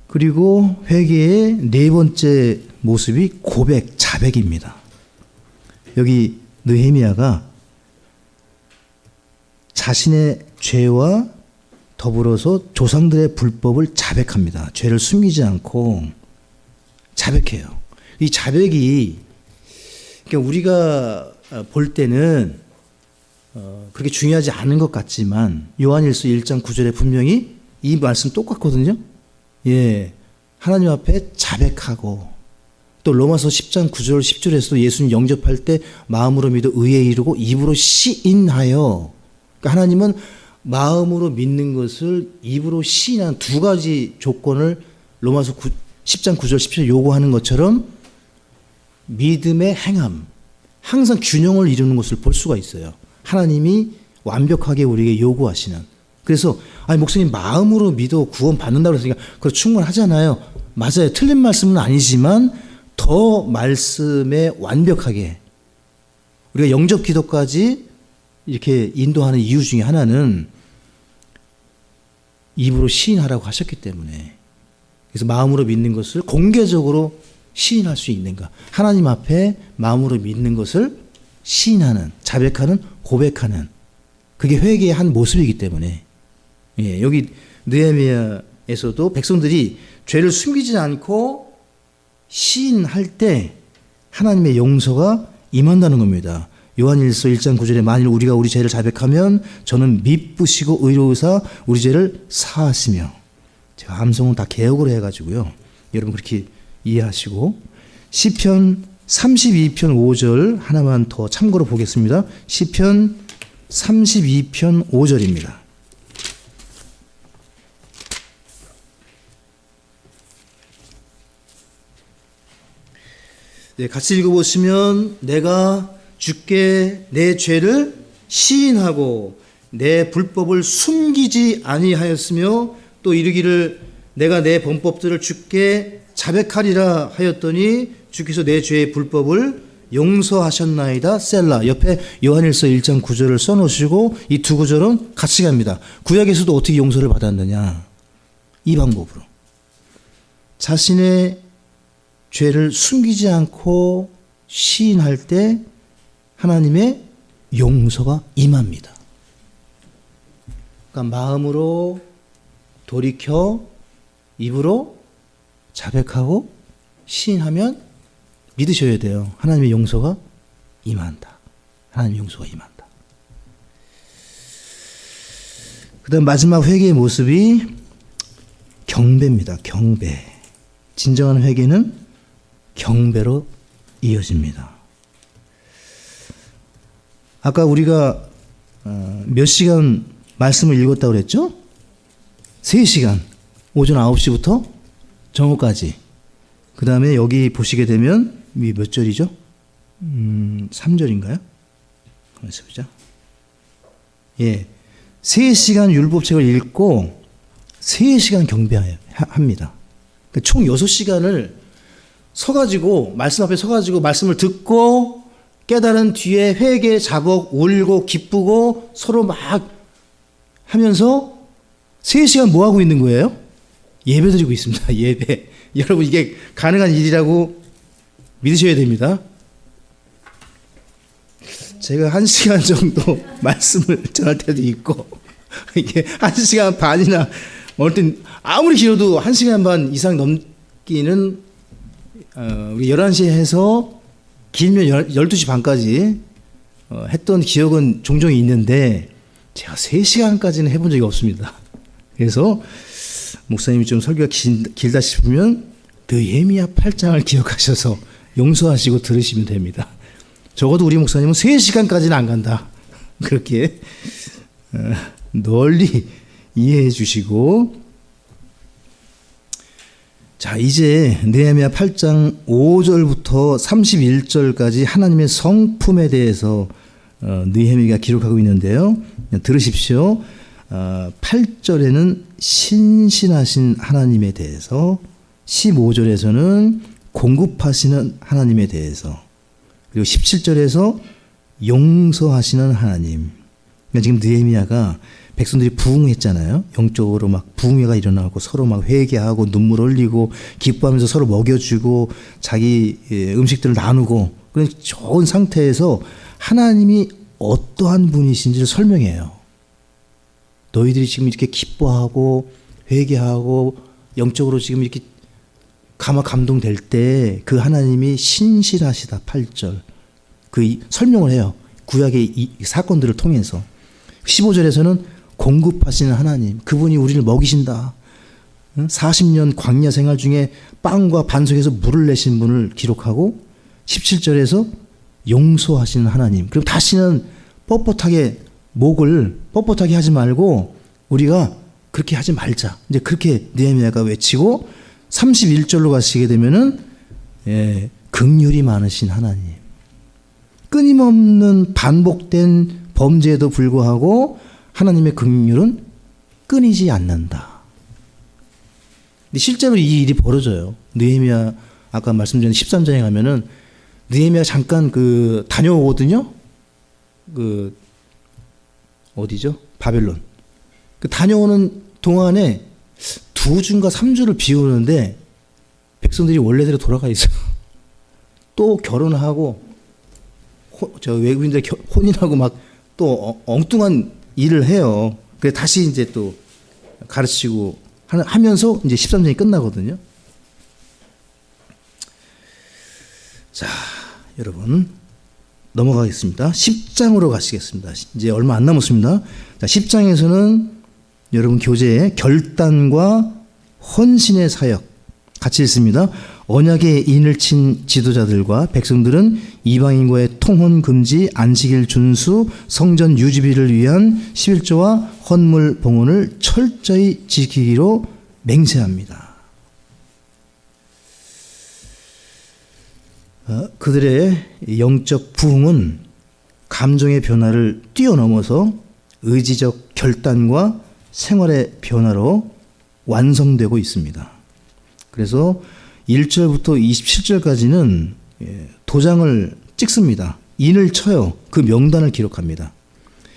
Speaker 1: 그리고 회개의 네 번째 모습이 고백, 자백입니다. 여기 느헤미야가 자신의 죄와 더불어서 조상들의 불법을 자백합니다. 죄를 숨기지 않고 자백해요. 이 자백이 그러니까 우리가 볼 때는 그렇게 중요하지 않은 것 같지만 요한일서 1장 9절에 분명히 이 말씀 똑같거든요. 예, 하나님 앞에 자백하고 또 로마서 10장 9절 10절에서도 예수님 영접할 때 마음으로 믿어 의에 이르고 입으로 시인하여. 그러니까 하나님은 마음으로 믿는 것을 입으로 시인한 두 가지 조건을 로마서 10장 9절 10절 요구하는 것처럼 믿음의 행함, 항상 균형을 이루는 것을 볼 수가 있어요. 하나님이 완벽하게 우리에게 요구하시는. 그래서 아니 목사님 마음으로 믿어 구원 받는다고 했으니까 그거 충분하잖아요. 맞아요. 틀린 말씀은 아니지만 더 말씀에 완벽하게 우리가 영접 기도까지 이렇게 인도하는 이유 중에 하나는 입으로 시인하라고 하셨기 때문에. 그래서 마음으로 믿는 것을 공개적으로 시인할 수 있는가. 하나님 앞에 마음으로 믿는 것을 시인하는, 자백하는, 고백하는. 그게 회개의 한 모습이기 때문에. 예, 여기 느헤미야에서도 백성들이 죄를 숨기지 않고 시인할 때 하나님의 용서가 임한다는 겁니다. 요한일서 1장 9절에 만일 우리가 우리 죄를 자백하면 저는 미쁘시고 의로우사 우리 죄를 사하시며. 제가 암송은 다 개역으로 해가지고요. 여러분 그렇게 이해하시고 시편 32편 5절 하나만 더 참고로 보겠습니다. 시편 32편 5절입니다. 네, 같이 읽어보시면 내가 주께 내 죄를 시인하고 내 불법을 숨기지 아니하였으며 또 이르기를 내가 내 범법들을 주께 자백하리라 하였더니 주께서 내 죄의 불법을 용서하셨나이다. 셀라. 옆에 요한일서 1장 9절을 써놓으시고 이 두 구절은 같이 갑니다. 구약에서도 어떻게 용서를 받았느냐. 이 방법으로. 자신의 죄를 숨기지 않고 시인할 때 하나님의 용서가 임합니다. 그러니까 마음으로 돌이켜 입으로 자백하고 시인하면 믿으셔야 돼요. 하나님의 용서가 임한다. 하나님의 용서가 임한다. 그 다음 마지막 회개의 모습이 경배입니다. 경배. 진정한 회개는 경배로 이어집니다. 아까 우리가 몇 시간 말씀을 읽었다고 그랬죠? 3시간. 오전 9시부터 정오까지. 그 다음에 여기 보시게 되면 몇 절이죠? 3절인가요? 가만있어 보자. 예. 3시간 율법책을 읽고 3시간 경배합니다. 그러니까 총 6시간을 서가지고, 말씀 앞에 서가지고 말씀을 듣고 깨달은 뒤에 회개, 자복, 울고 기쁘고 서로 막 하면서 3시간 뭐 하고 있는 거예요? 예배 드리고 있습니다. 예배. 여러분 이게 가능한 일이라고 믿으셔야 됩니다. 제가 1시간 정도 말씀을 전할 때도 있고 이게 1시간 반이나 어느 땐 아무리 길어도 1시간 반 이상 넘기는 우리 11시에 해서 길면 12시 반까지 했던 기억은 종종 있는데 제가 3시간까지는 해본 적이 없습니다. 그래서 목사님이 좀 설교가 길다 싶으면 느헤미야 8장을 기억하셔서 용서하시고 들으시면 됩니다. 적어도 우리 목사님은 3시간까지는 안 간다. 그렇게 널리 이해해 주시고, 자 이제 느헤미야 8장 5절부터 31절까지 하나님의 성품에 대해서 느헤미야가 기록하고 있는데요. 들으십시오. 8절에는 신실하신 하나님에 대해서, 15절에서는 공급하시는 하나님에 대해서, 그리고 17절에서 용서하시는 하나님. 그러니까 지금 느헤미야가 백성들이 부흥했잖아요. 영적으로 막 부흥회가 일어나고 서로 막 회개하고 눈물 흘리고 기뻐하면서 서로 먹여주고 자기 음식들을 나누고 그런 좋은 상태에서 하나님이 어떠한 분이신지를 설명해요. 너희들이 지금 이렇게 기뻐하고 회개하고 영적으로 지금 이렇게 감동될 때 그 하나님이 신실하시다. 8절. 그 설명을 해요. 구약의 이 사건들을 통해서. 15절에서는 공급하시는 하나님. 그분이 우리를 먹이신다. 40년 광야 생활 중에 빵과 반석에서 물을 내신 분을 기록하고 17절에서 용서하시는 하나님. 그리고 다시는 뻣뻣하게 목을 뻣뻣하게 하지 말고 우리가 그렇게 하지 말자. 이제 그렇게 느헤미야가 외치고 31절로 가시게 되면은 긍휼이 많으신 하나님. 끊임없는 반복된 범죄에도 불구하고 하나님의 긍휼은 끊이지 않는다. 근데 실제로 이 일이 벌어져요. 느헤미야 아까 말씀드린 13장에 가면은 느헤미야 잠깐 다녀오거든요. 어디죠? 바벨론. 다녀오는 동안에 2주인가 3주를 비우는데 백성들이 원래대로 돌아가 있어요. 또 결혼하고 저 외국인들 혼인하고 막 또 엉뚱한 일을 해요. 그래서 다시 이제 또 가르치고 하면서 이제 13장이 끝나거든요. 자, 여러분 넘어가겠습니다. 10장으로 가시겠습니다. 이제 얼마 안 남았습니다. 자, 10장에서는 여러분 교재에 결단과 헌신의 사역 같이 읽습니다. 언약의 인을 친 지도자들과 백성들은 이방인과의 통혼 금지, 안식일 준수, 성전 유지비를 위한 11조와 헌물 봉헌을 철저히 지키기로 맹세합니다. 그들의 영적 부흥은 감정의 변화를 뛰어넘어서 의지적 결단과 생활의 변화로 완성되고 있습니다. 그래서 1절부터 27절까지는 도장을 찍습니다. 인을 쳐요. 그 명단을 기록합니다.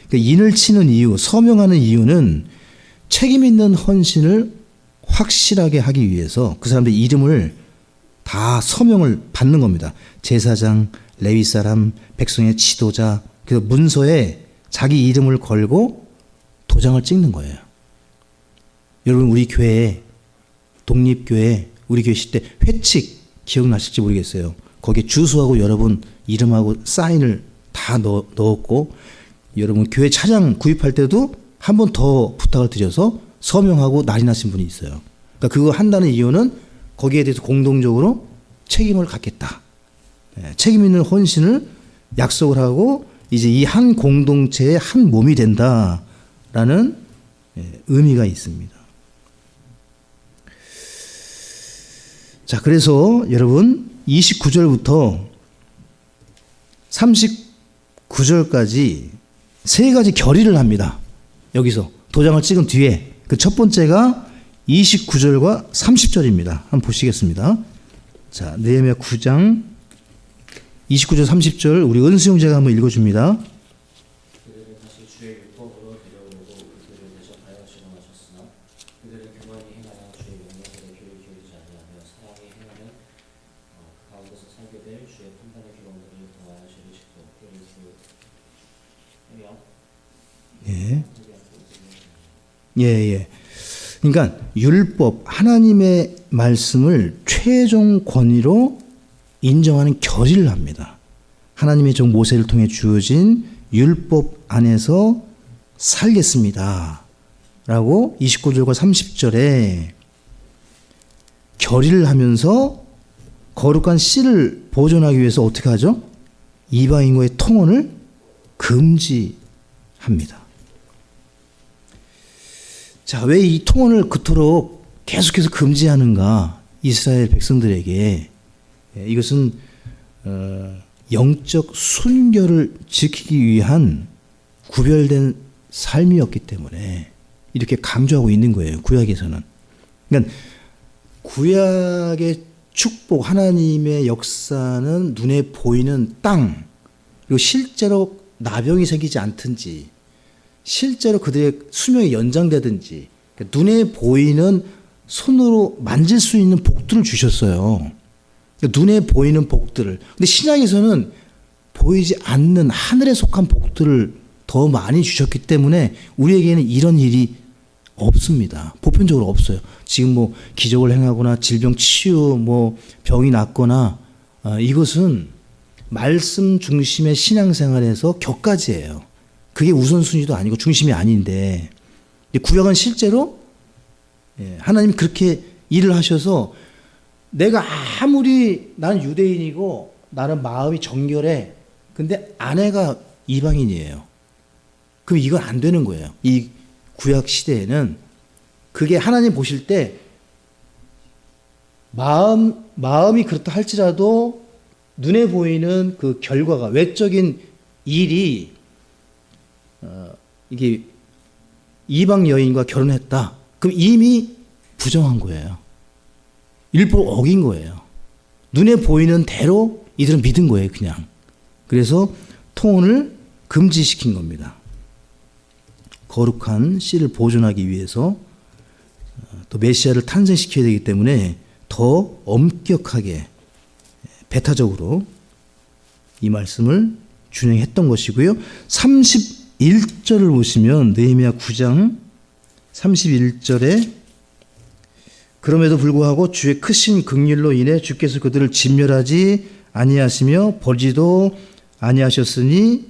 Speaker 1: 그러니까 인을 치는 이유, 서명하는 이유는 책임 있는 헌신을 확실하게 하기 위해서 그 사람들의 이름을 다 서명을 받는 겁니다. 제사장, 레위 사람, 백성의 지도자, 그래서 문서에 자기 이름을 걸고 도장을 찍는 거예요. 여러분, 우리 교회, 독립교회, 우리 교회 시대 회칙 기억나실지 모르겠어요. 거기에 주소하고 여러분 이름하고 사인을 다 넣었고, 여러분 교회 차장 구입할 때도 한 번 더 부탁을 드려서 서명하고 날이 나신 분이 있어요. 그러니까 그거 한다는 이유는 거기에 대해서 공동적으로 책임을 갖겠다. 책임 있는 헌신을 약속을 하고 이제 이 한 공동체의 한 몸이 된다라는 의미가 있습니다. 자, 그래서 여러분 29절부터 39절까지 세 가지 결의를 합니다. 여기서 도장을 찍은 뒤에 그 첫 번째가 29절과 30절입니다. 한번 보시겠습니다. 자, 느헤미야 9장 29절 30절 우리 은수 형제가 한번 읽어줍니다.
Speaker 2: 그들은 다시 주의 율법으로 데려오고 그들을 대접하여 진노하셨으나 그들은 교만히 행하여 주의 명령대로 귀를 기울이지 아니하며 사랑이 행하면 그 가운데서 살게 될 주의 판단의 기록들을 더하여 죄를 짓고
Speaker 1: 예. 그러니까 율법, 하나님의 말씀을 최종 권위로 인정하는 결의를 합니다. 하나님의 종 모세를 통해 주어진 율법 안에서 살겠습니다. 라고 29절과 30절에 결의를 하면서 거룩한 씨를 보존하기 위해서 어떻게 하죠? 이방인과의 통혼을 금지합니다. 자, 왜 이 통혼을 그토록 계속해서 금지하는가? 이스라엘 백성들에게 이것은 영적 순결을 지키기 위한 구별된 삶이었기 때문에 이렇게 강조하고 있는 거예요. 구약에서는. 그러니까 구약의 축복, 하나님의 역사는 눈에 보이는 땅, 그리고 실제로 나병이 생기지 않든지 실제로 그들의 수명이 연장되든지 눈에 보이는 손으로 만질 수 있는 복들을 주셨어요. 눈에 보이는 복들을. 근데 신약에서는 보이지 않는 하늘에 속한 복들을 더 많이 주셨기 때문에 우리에게는 이런 일이 없습니다. 보편적으로 없어요. 지금 뭐 기적을 행하거나 질병 치유, 뭐 병이 낫거나 이것은 말씀 중심의 신앙생활에서 격가지예요. 그게 우선순위도 아니고 중심이 아닌데 구약은 실제로 하나님이 그렇게 일을 하셔서 내가 아무리 나는 유대인이고 나는 마음이 정결해. 근데 아내가 이방인이에요. 그럼 이건 안 되는 거예요. 이 구약 시대에는 그게 하나님 보실 때 마음이 그렇다 할지라도 눈에 보이는 그 결과가 외적인 일이 이게 이방 여인과 결혼했다. 그럼 이미 부정한 거예요. 일부러 어긴 거예요. 눈에 보이는 대로 이들은 믿은 거예요, 그냥. 그래서 통혼을 금지시킨 겁니다. 거룩한 씨를 보존하기 위해서 또 메시아를 탄생시켜야 되기 때문에 더 엄격하게 배타적으로 이 말씀을 준행했던 것이고요. 31절을 보시면 느헤미야 9장 31절에 그럼에도 불구하고 주의 크신 긍휼로 인해 주께서 그들을 진멸하지 아니하시며 버리지도 아니하셨으니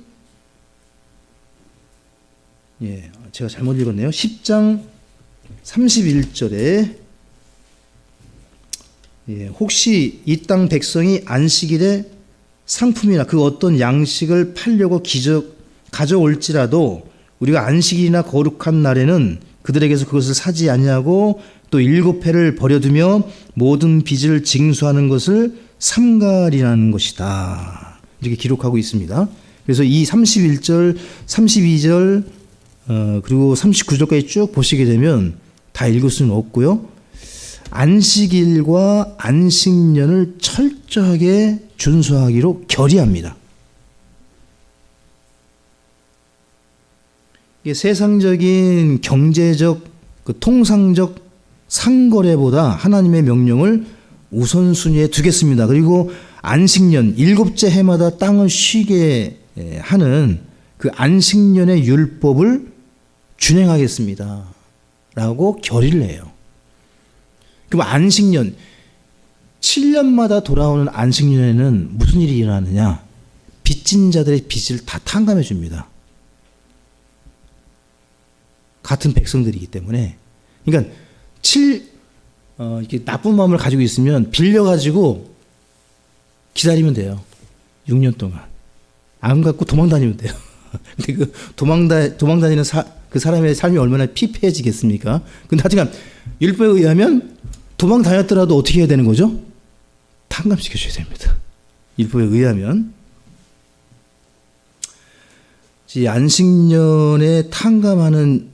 Speaker 1: 제가 잘못 읽었네요. 10장 31절에 혹시 이 땅 백성이 안식일에 상품이나 그 어떤 양식을 팔려고 가져올지라도 우리가 안식일이나 거룩한 날에는 그들에게서 그것을 사지 아니하고 또 7회를 버려두며 모든 빚을 징수하는 것을 삼가리라는 것이다. 이렇게 기록하고 있습니다. 그래서 이 31절, 32절 그리고 39절까지 쭉 보시게 되면 다 읽을 수는 없고요. 안식일과 안식년을 철저하게 준수하기로 결의합니다. 이게 세상적인 경제적, 통상적 상거래보다 하나님의 명령을 우선순위에 두겠습니다. 그리고 안식년, 7째 해마다 땅을 쉬게 하는 그 안식년의 율법을 준행하겠습니다. 라고 결의를 해요. 그럼 안식년, 7년마다 돌아오는 안식년에는 무슨 일이 일어나느냐? 빚진 자들의 빚을 다 탕감해 줍니다. 같은 백성들이기 때문에. 그러니까 이렇게 나쁜 마음을 가지고 있으면 빌려가지고 기다리면 돼요. 6년 동안. 안 갖고 도망 다니면 돼요. 근데 그 도망 다니는 그 사람의 삶이 얼마나 피폐해지겠습니까? 근데 하여튼 율법에 의하면 도망 다녔더라도 어떻게 해야 되는 거죠? 탕감시켜줘야 됩니다. 율법에 의하면. 이 안식년에 탕감하는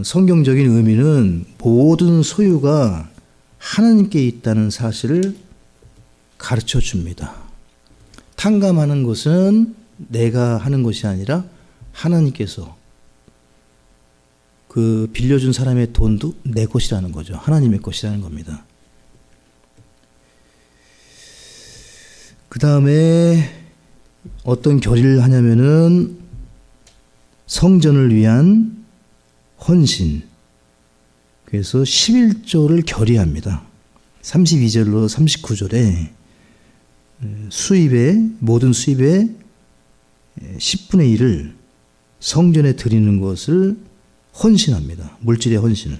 Speaker 1: 성경적인 의미는 모든 소유가 하나님께 있다는 사실을 가르쳐 줍니다. 탕감하는 것은 내가 하는 것이 아니라 하나님께서 그 빌려준 사람의 돈도 내 것이라는 거죠. 하나님의 것이라는 겁니다. 그 다음에 어떤 결의를 하냐면은 성전을 위한 헌신. 그래서 11조를 결의합니다. 32절로 39절에 모든 수입의 10분의 1을 성전에 드리는 것을 헌신합니다. 물질의 헌신을.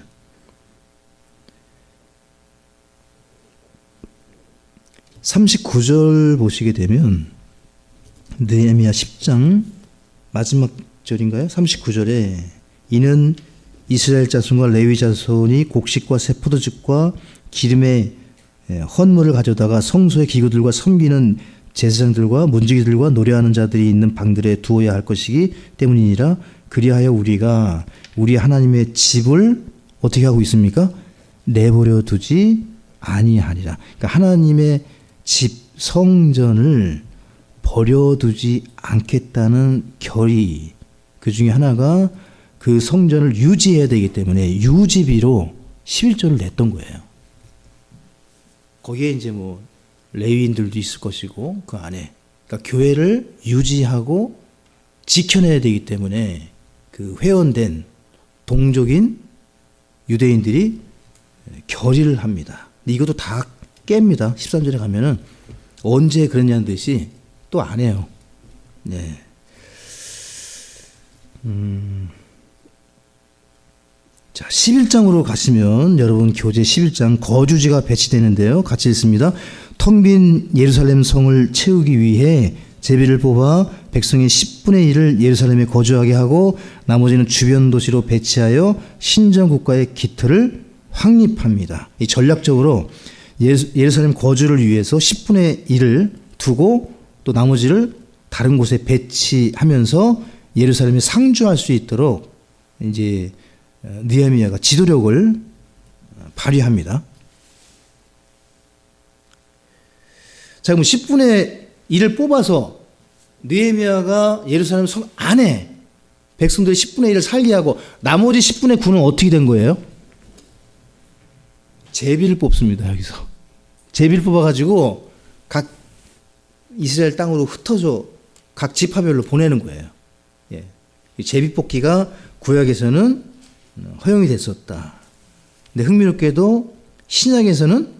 Speaker 1: (39절) 보시게 되면 느헤미야 10장 마지막 절인가요? 39절에 이는 이스라엘 자손과 레위 자손이 곡식과 새 포도즙과 기름의 헌물을 가져다가 성소의 기구들과 섬기는 제사장들과 문지기들과 노래하는 자들이 있는 방들에 두어야 할 것이기 때문이니라. 그리하여 우리가 우리 하나님의 집을 어떻게 하고 있습니까? 내버려 두지 아니하리라. 그러니까 하나님의 집 성전을 버려두지 않겠다는 결의, 그 중에 하나가 그 성전을 유지해야 되기 때문에 유지비로 11조를 냈던 거예요. 거기에 이제 뭐 레위인들도 있을 것이고 그 안에, 그러니까 교회를 유지하고 지켜내야 되기 때문에 그 회원된 동족인 유대인들이 결의를 합니다. 근데 이것도 다 깹니다. 13절에 가면은 언제 그랬냐는 듯이 또 안 해요. 네. 자, 11장으로 가시면 여러분 교재 11장 거주지가 배치되는데요. 같이 읽습니다. 텅 빈 예루살렘 성을 채우기 위해 제비를 뽑아 백성의 10분의 1을 예루살렘에 거주하게 하고 나머지는 주변 도시로 배치하여 신전 국가의 기틀을 확립합니다. 이 전략적으로 예루살렘 거주를 위해서 10분의 1을 두고 또 나머지를 다른 곳에 배치하면서 예루살렘에 상주할 수 있도록 이제 느헤미야가 지도력을 발휘합니다. 자, 그럼 10분의 1을 뽑아서 느헤미야가 예루살렘 성 안에 백성들의 10분의 1을 살게 하고 나머지 10분의 9는 어떻게 된 거예요? 제비를 뽑습니다. 여기서 제비를 뽑아가지고 각 이스라엘 땅으로 흩어져 각 지파별로 보내는 거예요. 예. 제비 뽑기가 구약에서는 허용이 됐었다. 근데 흥미롭게도 신약에서는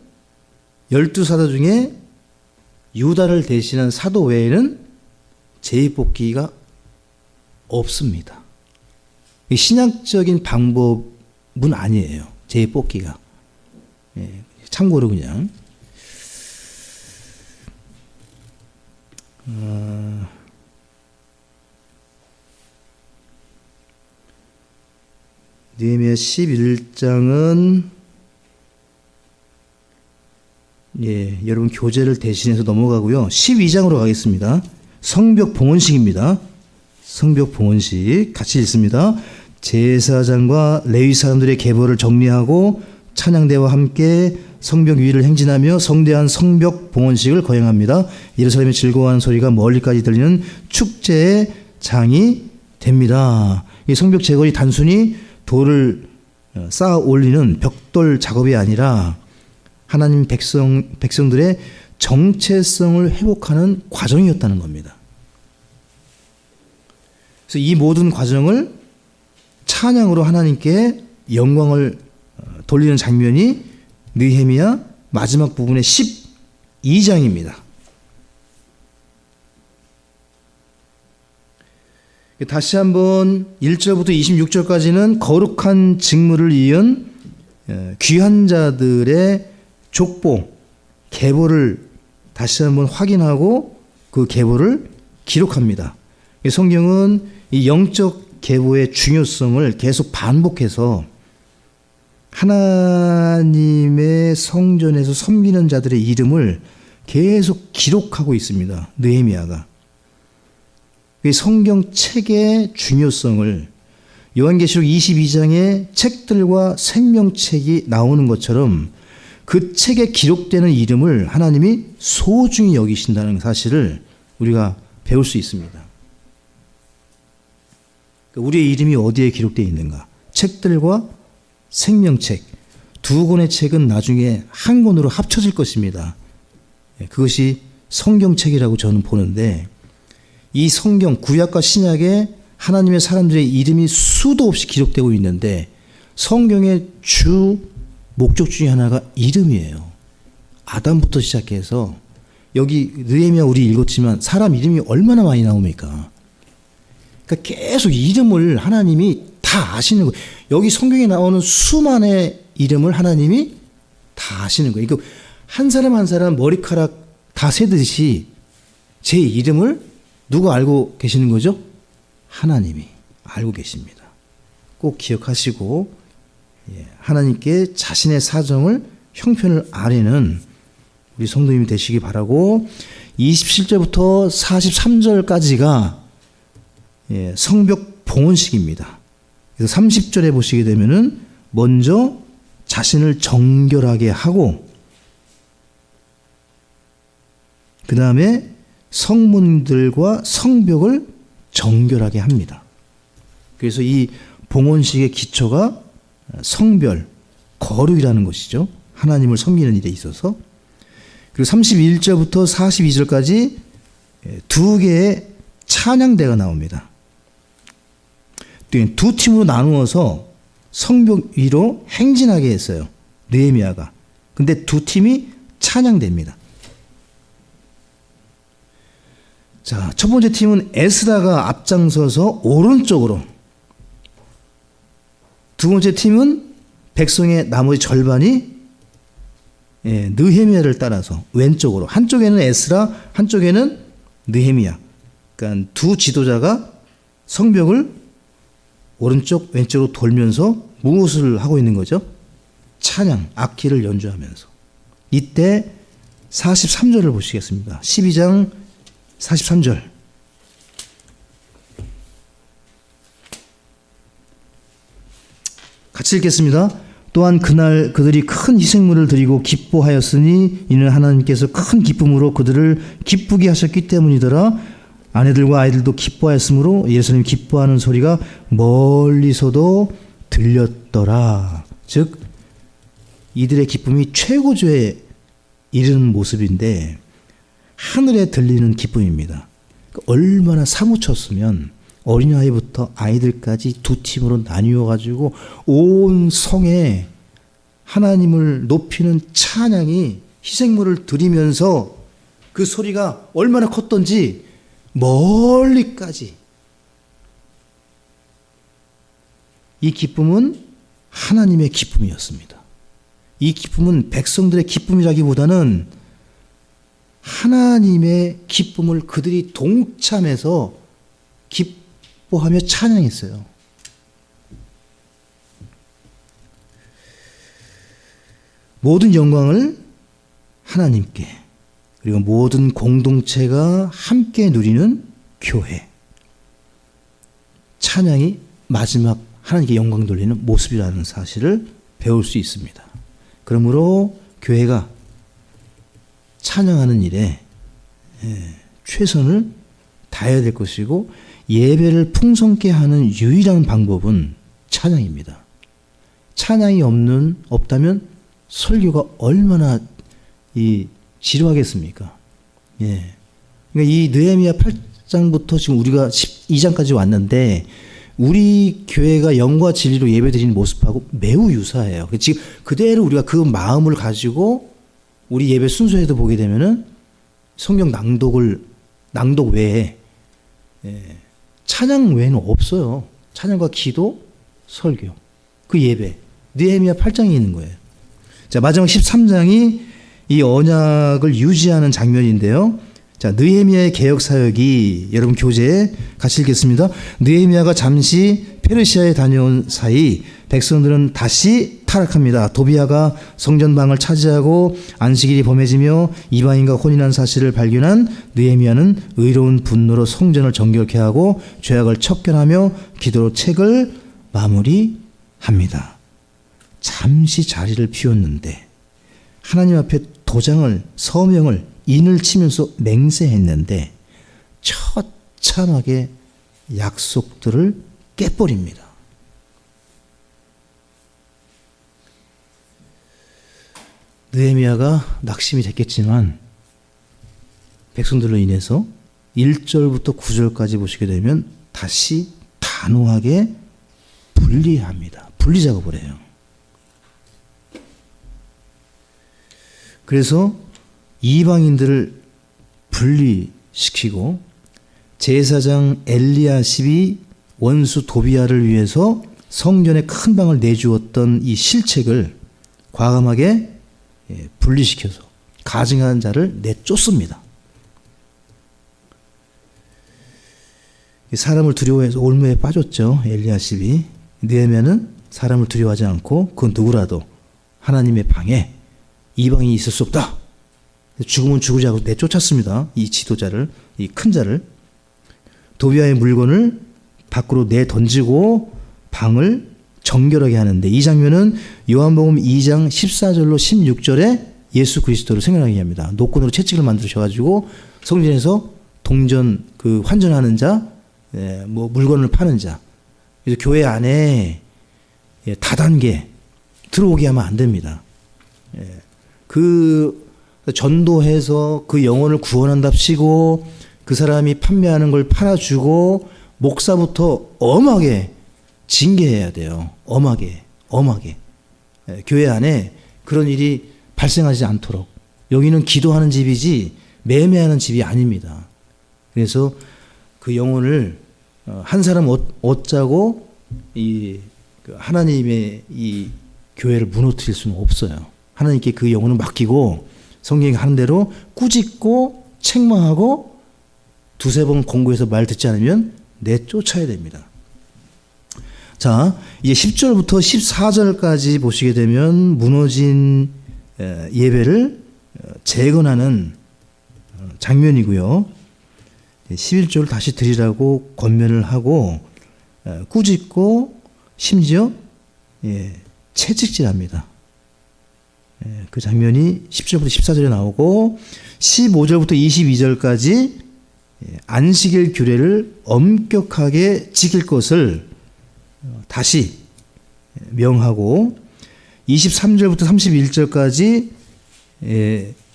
Speaker 1: 12사도 중에 유다를 대신한 사도 외에는 제비 뽑기가 없습니다. 신약적인 방법은 아니에요. 제비 뽑기가. 예. 참고로 그냥. 느헤미야 11장은 여러분 교재를 대신해서 넘어가고요. 12장으로 가겠습니다. 성벽 봉헌식입니다. 성벽 봉헌식 같이 읽습니다. 제사장과 레위 사람들의 계보를 정리하고 찬양대와 함께 성벽 위를 행진하며 성대한 성벽 봉헌식을 거행합니다. 예루살렘의 즐거워하는 소리가 멀리까지 들리는 축제의 장이 됩니다. 이 성벽 재건이 단순히 돌을 쌓아 올리는 벽돌 작업이 아니라 하나님 백성들의 정체성을 회복하는 과정이었다는 겁니다. 그래서 이 모든 과정을 찬양으로 하나님께 영광을 돌리는 장면이 느헤미야 마지막 부분의 12장입니다. 다시 한번 1절부터 26절까지는 거룩한 직무를 이은 귀한 자들의 족보, 계보를 다시 한번 확인하고 그 계보를 기록합니다. 성경은 이 영적 계보의 중요성을 계속 반복해서 하나님의 성전에서 섬기는 자들의 이름을 계속 기록하고 있습니다. 느헤미야가. 성경 책의 중요성을 요한계시록 22장에 책들과 생명책이 나오는 것처럼 그 책에 기록되는 이름을 하나님이 소중히 여기신다는 사실을 우리가 배울 수 있습니다. 우리의 이름이 어디에 기록되어 있는가? 책들과 생명책, 두 권의 책은 나중에 한 권으로 합쳐질 것입니다. 그것이 성경책이라고 저는 보는데, 이 성경 구약과 신약에 하나님의 사람들의 이름이 수도 없이 기록되고 있는데 성경의 주 목적 중에 하나가 이름이에요. 아담부터 시작해서 여기 느헤미야 우리 읽었지만 사람 이름이 얼마나 많이 나옵니까? 그러니까 계속 이름을 하나님이 다 아시는 거예요. 여기 성경에 나오는 수만의 이름을 하나님이 다 아시는 거예요. 그러니까 한 사람 한 사람 머리카락 다 세듯이 제 이름을 누가 알고 계시는 거죠? 하나님이 알고 계십니다. 꼭 기억하시고 하나님께 자신의 사정을 형편을 아뢰는 우리 성도님이 되시기 바라고, 27절부터 43절까지가 성벽 봉헌식입니다. 그래서 30절에 보시게 되면은 먼저 자신을 정결하게 하고 그 다음에 성문들과 성벽을 정결하게 합니다. 그래서 이 봉헌식의 기초가 성별, 거룩이라는 것이죠. 하나님을 섬기는 일에 있어서. 그리고 31절부터 42절까지 두 개의 찬양대가 나옵니다. 두 팀으로 나누어서 성벽 위로 행진하게 했어요. 느헤미야가. 근데 두 팀이 찬양대입니다. 자, 첫 번째 팀은 에스라가 앞장서서 오른쪽으로, 두 번째 팀은 백성의 나머지 절반이 느헤미야를 따라서 왼쪽으로, 한쪽에는 에스라, 한쪽에는 느헤미야. 그러니까 두 지도자가 성벽을 오른쪽 왼쪽으로 돌면서 무엇을 하고 있는 거죠? 찬양, 악기를 연주하면서. 이때 43절을 보시겠습니다. 12장 43절. 같이 읽겠습니다. 또한 그날 그들이 큰 희생물을 드리고 기뻐하였으니 이는 하나님께서 큰 기쁨으로 그들을 기쁘게 하셨기 때문이더라. 아내들과 아이들도 기뻐하였으므로 예루살렘 기뻐하는 소리가 멀리서도 들렸더라. 즉 이들의 기쁨이 최고조에 이르는 모습인데 하늘에 들리는 기쁨입니다. 얼마나 사무쳤으면 어린아이부터 아이들까지 두 팀으로 나뉘어 가지고 온 성에 하나님을 높이는 찬양이 희생물을 드리면서 그 소리가 얼마나 컸던지 멀리까지. 이 기쁨은 하나님의 기쁨이었습니다. 이 기쁨은 백성들의 기쁨이라기보다는 하나님의 기쁨을 그들이 동참해서 기뻐하며 찬양했어요. 모든 영광을 하나님께, 그리고 모든 공동체가 함께 누리는 교회. 찬양이 마지막 하나님께 영광 돌리는 모습이라는 사실을 배울 수 있습니다. 그러므로 교회가 찬양하는 일에 최선을 다해야 될 것이고 예배를 풍성케 하는 유일한 방법은 찬양입니다. 찬양이 없다면 설교가 얼마나 지루하겠습니까? 예. 그러니까 이 느헤미야 8장부터 지금 우리가 12장까지 왔는데 우리 교회가 영과 진리로 예배드리는 모습하고 매우 유사해요. 지금 그대로 우리가 그 마음을 가지고 우리 예배 순서에도 보게 되면은 성경 낭독 외에 찬양 외에는 없어요. 찬양과 기도, 설교, 그 예배. 느헤미야 8장에 있는 거예요. 자, 마지막 13장이 이 언약을 유지하는 장면인데요. 자, 느헤미야의 개혁 사역이 여러분 교재에 같이 읽겠습니다. 느헤미야가 잠시 페르시아에 다녀온 사이 백성들은 다시 타락합니다. 도비야가 성전방을 차지하고 안식일이 범해지며 이방인과 혼인한 사실을 발견한 느헤미야는 의로운 분노로 성전을 정결케 하고 죄악을 척결하며 기도로 책을 마무리합니다. 잠시 자리를 비웠는데 하나님 앞에 도장을 서명을 인을 치면서 맹세했는데 처참하게 약속들을 깨버립니다. 느헤미야가 낙심이 됐겠지만 백성들로 인해서 1절부터 9절까지 보시게 되면 다시 단호하게 분리합니다. 분리 작업을 해요. 그래서 이방인들을 분리시키고 제사장 엘리야십이 원수 도비야를 위해서 성전의 큰 방을 내주었던 이 실책을 과감하게 분리시켜서 가증한 자를 내쫓습니다. 사람을 두려워해서 올무에 빠졌죠. 엘리야십이. 느헤미야는 사람을 두려워하지 않고 그 누구라도 하나님의 방에 이방인이 있을 수 없다. 죽으면 죽으지 않고 내쫓았습니다. 이 지도자를, 이 큰 자를. 도비야의 물건을 밖으로 내던지고 방을 정결하게 하는데 이 장면은 요한복음 2장 14절로 16절에 예수 그리스도를 생각하게 합니다. 노건으로 채찍을 만드셔가지고 성전에서 동전 환전하는 자, 물건을 파는 자. 그래서 교회 안에 다단계 들어오게 하면 안 됩니다. 전도해서 그 영혼을 구원한답시고 그 사람이 판매하는 걸 팔아주고 목사부터 엄하게 징계해야 돼요. 엄하게. 교회 안에 그런 일이 발생하지 않도록. 여기는 기도하는 집이지 매매하는 집이 아닙니다. 그래서 그 영혼을 한 사람 얻자고 하나님의 이 교회를 무너뜨릴 수는 없어요. 하나님께 그 영혼을 맡기고 성경이 하는 대로 꾸짖고 책망하고 두세 번 공고해서 말 듣지 않으면 내쫓아야 됩니다. 자, 이제 10절부터 14절까지 보시게 되면 무너진 예배를 재건하는 장면이고요. 11절을 다시 드리라고 권면을 하고 꾸짖고 심지어 채찍질합니다. 그 장면이 10절부터 14절에 나오고 15절부터 22절까지 안식일 규례를 엄격하게 지킬 것을 다시 명하고 23절부터 31절까지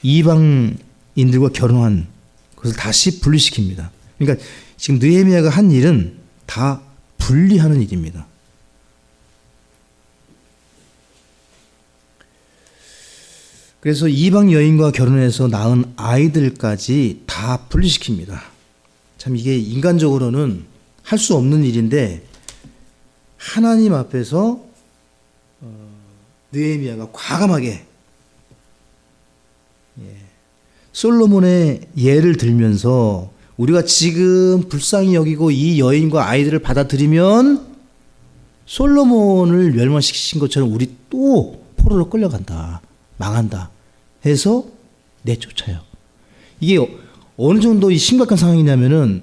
Speaker 1: 이방인들과 결혼한 것을 다시 분리시킵니다. 그러니까 지금 느헤미야가 한 일은 다 분리하는 일입니다. 그래서 이방 여인과 결혼해서 낳은 아이들까지 다 분리시킵니다. 참 이게 인간적으로는 할 수 없는 일인데 하나님 앞에서 느헤미야가 과감하게 솔로몬의 예를 들면서 우리가 지금 불쌍히 여기고 이 여인과 아이들을 받아들이면 솔로몬을 멸망시킨 것처럼 우리 또 포로로 끌려간다. 망한다. 해서 내쫓아요. 이게 어느 정도 심각한 상황이냐면은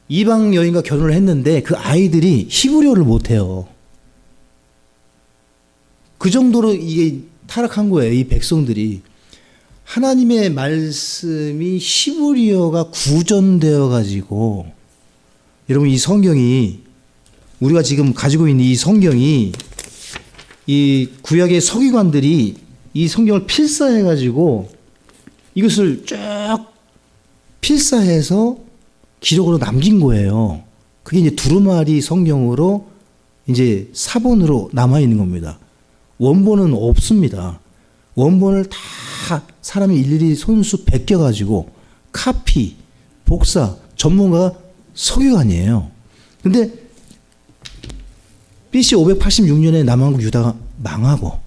Speaker 1: 이방 여인과 결혼을 했는데 그 아이들이 히브리어를 못해요. 그 정도로 이게 타락한 거예요. 이 백성들이. 하나님의 말씀이 히브리어가 구전되어 가지고, 여러분 이 성경이, 우리가 지금 가지고 있는 이 성경이, 이 구약의 서기관들이 이 성경을 필사해 가지고 이것을 쭉 필사해서 기록으로 남긴 거예요. 그게 이제 두루마리 성경으로 이제 사본으로 남아 있는 겁니다. 원본은 없습니다. 원본을 다 사람이 일일이 손수 베껴 가지고 카피, 복사, 전문가가 서기관이에요. 근데 BC 586년에 남한국 유다가 망하고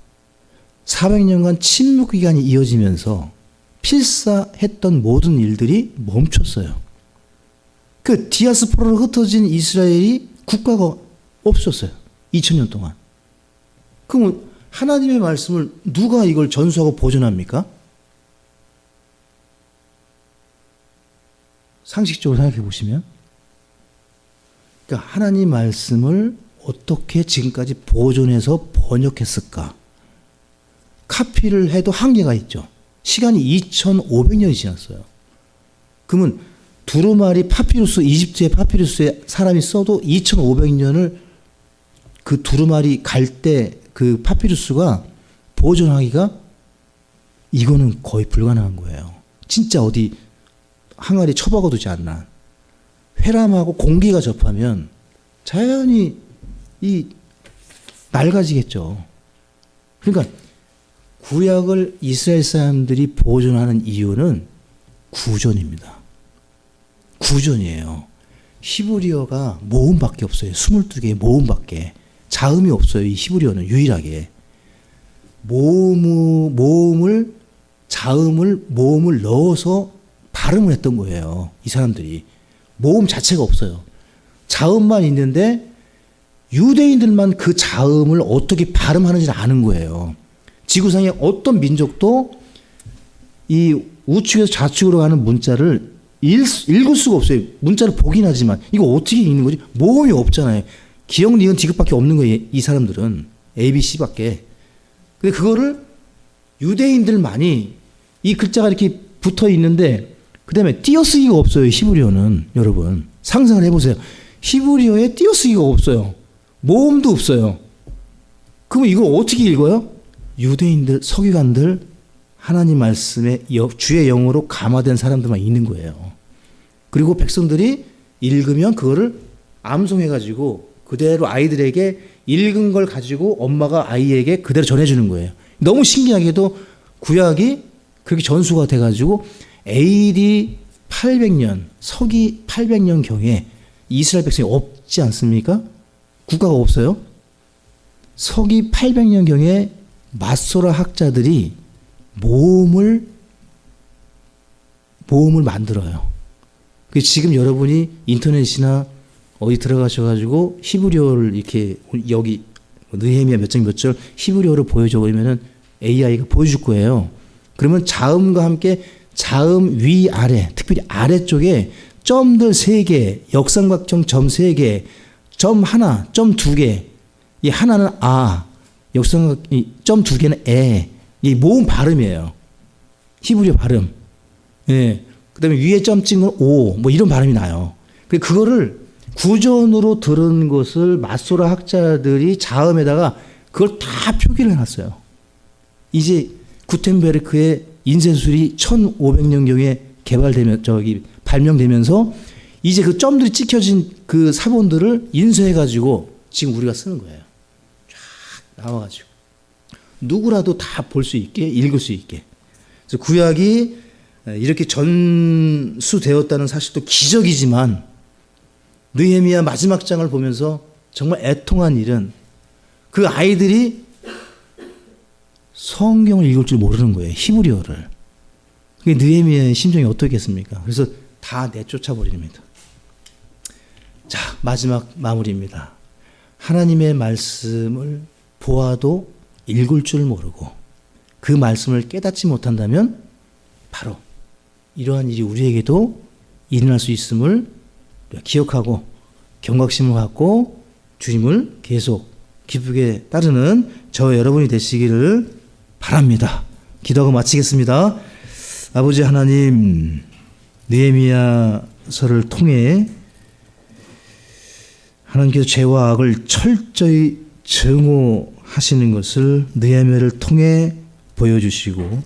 Speaker 1: 400년간 침묵 기간이 이어지면서 필사했던 모든 일들이 멈췄어요. 그 디아스포라로 흩어진 이스라엘이 국가가 없었어요. 2000년 동안. 그럼 하나님의 말씀을 누가 이걸 전수하고 보존합니까? 상식적으로 생각해 보시면, 그러니까 하나님 말씀을 어떻게 지금까지 보존해서 번역했을까? 카피를 해도 한계가 있죠. 시간이 2500년이 지났어요. 그러면 두루마리 파피루스, 이집트의 파피루스에 사람이 써도 2500년을 그 두루마리 갈대 그 파피루스가 보존하기가, 이거는 거의 불가능한 거예요. 진짜 어디 항아리 처박아두지 않나. 회람하고 공기가 접하면 자연히 이 낡아지겠죠. 그러니까 구약을 이스라엘 사람들이 보존하는 이유는 구전입니다. 구전이에요. 히브리어가 모음밖에 없어요. 22개의 모음밖에. 자음이 없어요. 이 히브리어는 유일하게. 모음을 넣어서 발음을 했던 거예요. 이 사람들이. 모음 자체가 없어요. 자음만 있는데 유대인들만 그 자음을 어떻게 발음하는지를 아는 거예요. 지구상의 어떤 민족도 이 우측에서 좌측으로 가는 문자를 읽을 수가 없어요. 문자를 보긴 하지만 이거 어떻게 읽는 거지? 모음이 없잖아요. 기역, 니은, 디귿밖에 없는 거예요. 이 사람들은 ABC밖에. 근데 그거를 유대인들만이 이 글자가 이렇게 붙어 있는데, 그 다음에 띄어쓰기가 없어요. 히브리어는. 여러분 상상을 해보세요. 히브리어에 띄어쓰기가 없어요. 모음도 없어요. 그러면 이걸 어떻게 읽어요? 유대인들, 서기관들, 하나님 말씀에 주의 영으로 감화된 사람들만 읽는 거예요. 그리고 백성들이 읽으면 그거를 암송해가지고 그대로 아이들에게 읽은 걸 가지고 엄마가 아이에게 그대로 전해주는 거예요. 너무 신기하게도 구약이 그렇게 전수가 돼가지고 AD 800년, 서기 800년경에 이스라엘 백성이 없지 않습니까? 국가가 없어요. 서기 800년경에 마소라 학자들이 모음을 만들어요. 지금 여러분이 인터넷이나 어디 들어가셔가지고 히브리어를 이렇게 여기 느헤미야 몇 장 몇 절 히브리어를 보여줘 그러면은 AI가 보여줄 거예요. 그러면 자음과 함께 자음 위 아래, 특별히 아래쪽에 점들 3개, 역삼각형 점 3개, 점 하나, 점 2개. 이 하나는 아, 역삼각 점 2개는 에. 이 모음 발음이에요. 히브리어 발음. 예. 그다음에 위에 점 찍은 오, 뭐 이런 발음이 나요. 그거를 구전으로 들은 것을 마소라 학자들이 자음에다가 그걸 다 표기를 해놨어요. 이제 구텐베르크의 인쇄술이 1500년경에 발명되면서 이제 그 점들이 찍혀진 그 사본들을 인쇄해가지고 지금 우리가 쓰는 거예요. 쫙 나와가지고 누구라도 다 볼 수 있게 읽을 수 있게. 그래서 구약이 이렇게 전수되었다는 사실도 기적이지만 느헤미야 마지막 장을 보면서 정말 애통한 일은 그 아이들이 성경을 읽을 줄 모르는 거예요. 히브리어를. 그게 느헤미야의 심정이 어떻겠습니까? 그래서 다 내쫓아 버립니다. 자, 마지막 마무리입니다. 하나님의 말씀을 보아도 읽을 줄 모르고 그 말씀을 깨닫지 못한다면 바로 이러한 일이 우리에게도 일어날 수 있음을 기억하고 경각심을 갖고 주님을 계속 기쁘게 따르는 저 여러분이 되시기를 바랍니다. 기도하고 마치겠습니다. 아버지 하나님, 느헤미야서를 통해 하나님께서 죄와 악을 철저히 증오하시는 것을 느헤미야를 통해 보여주시고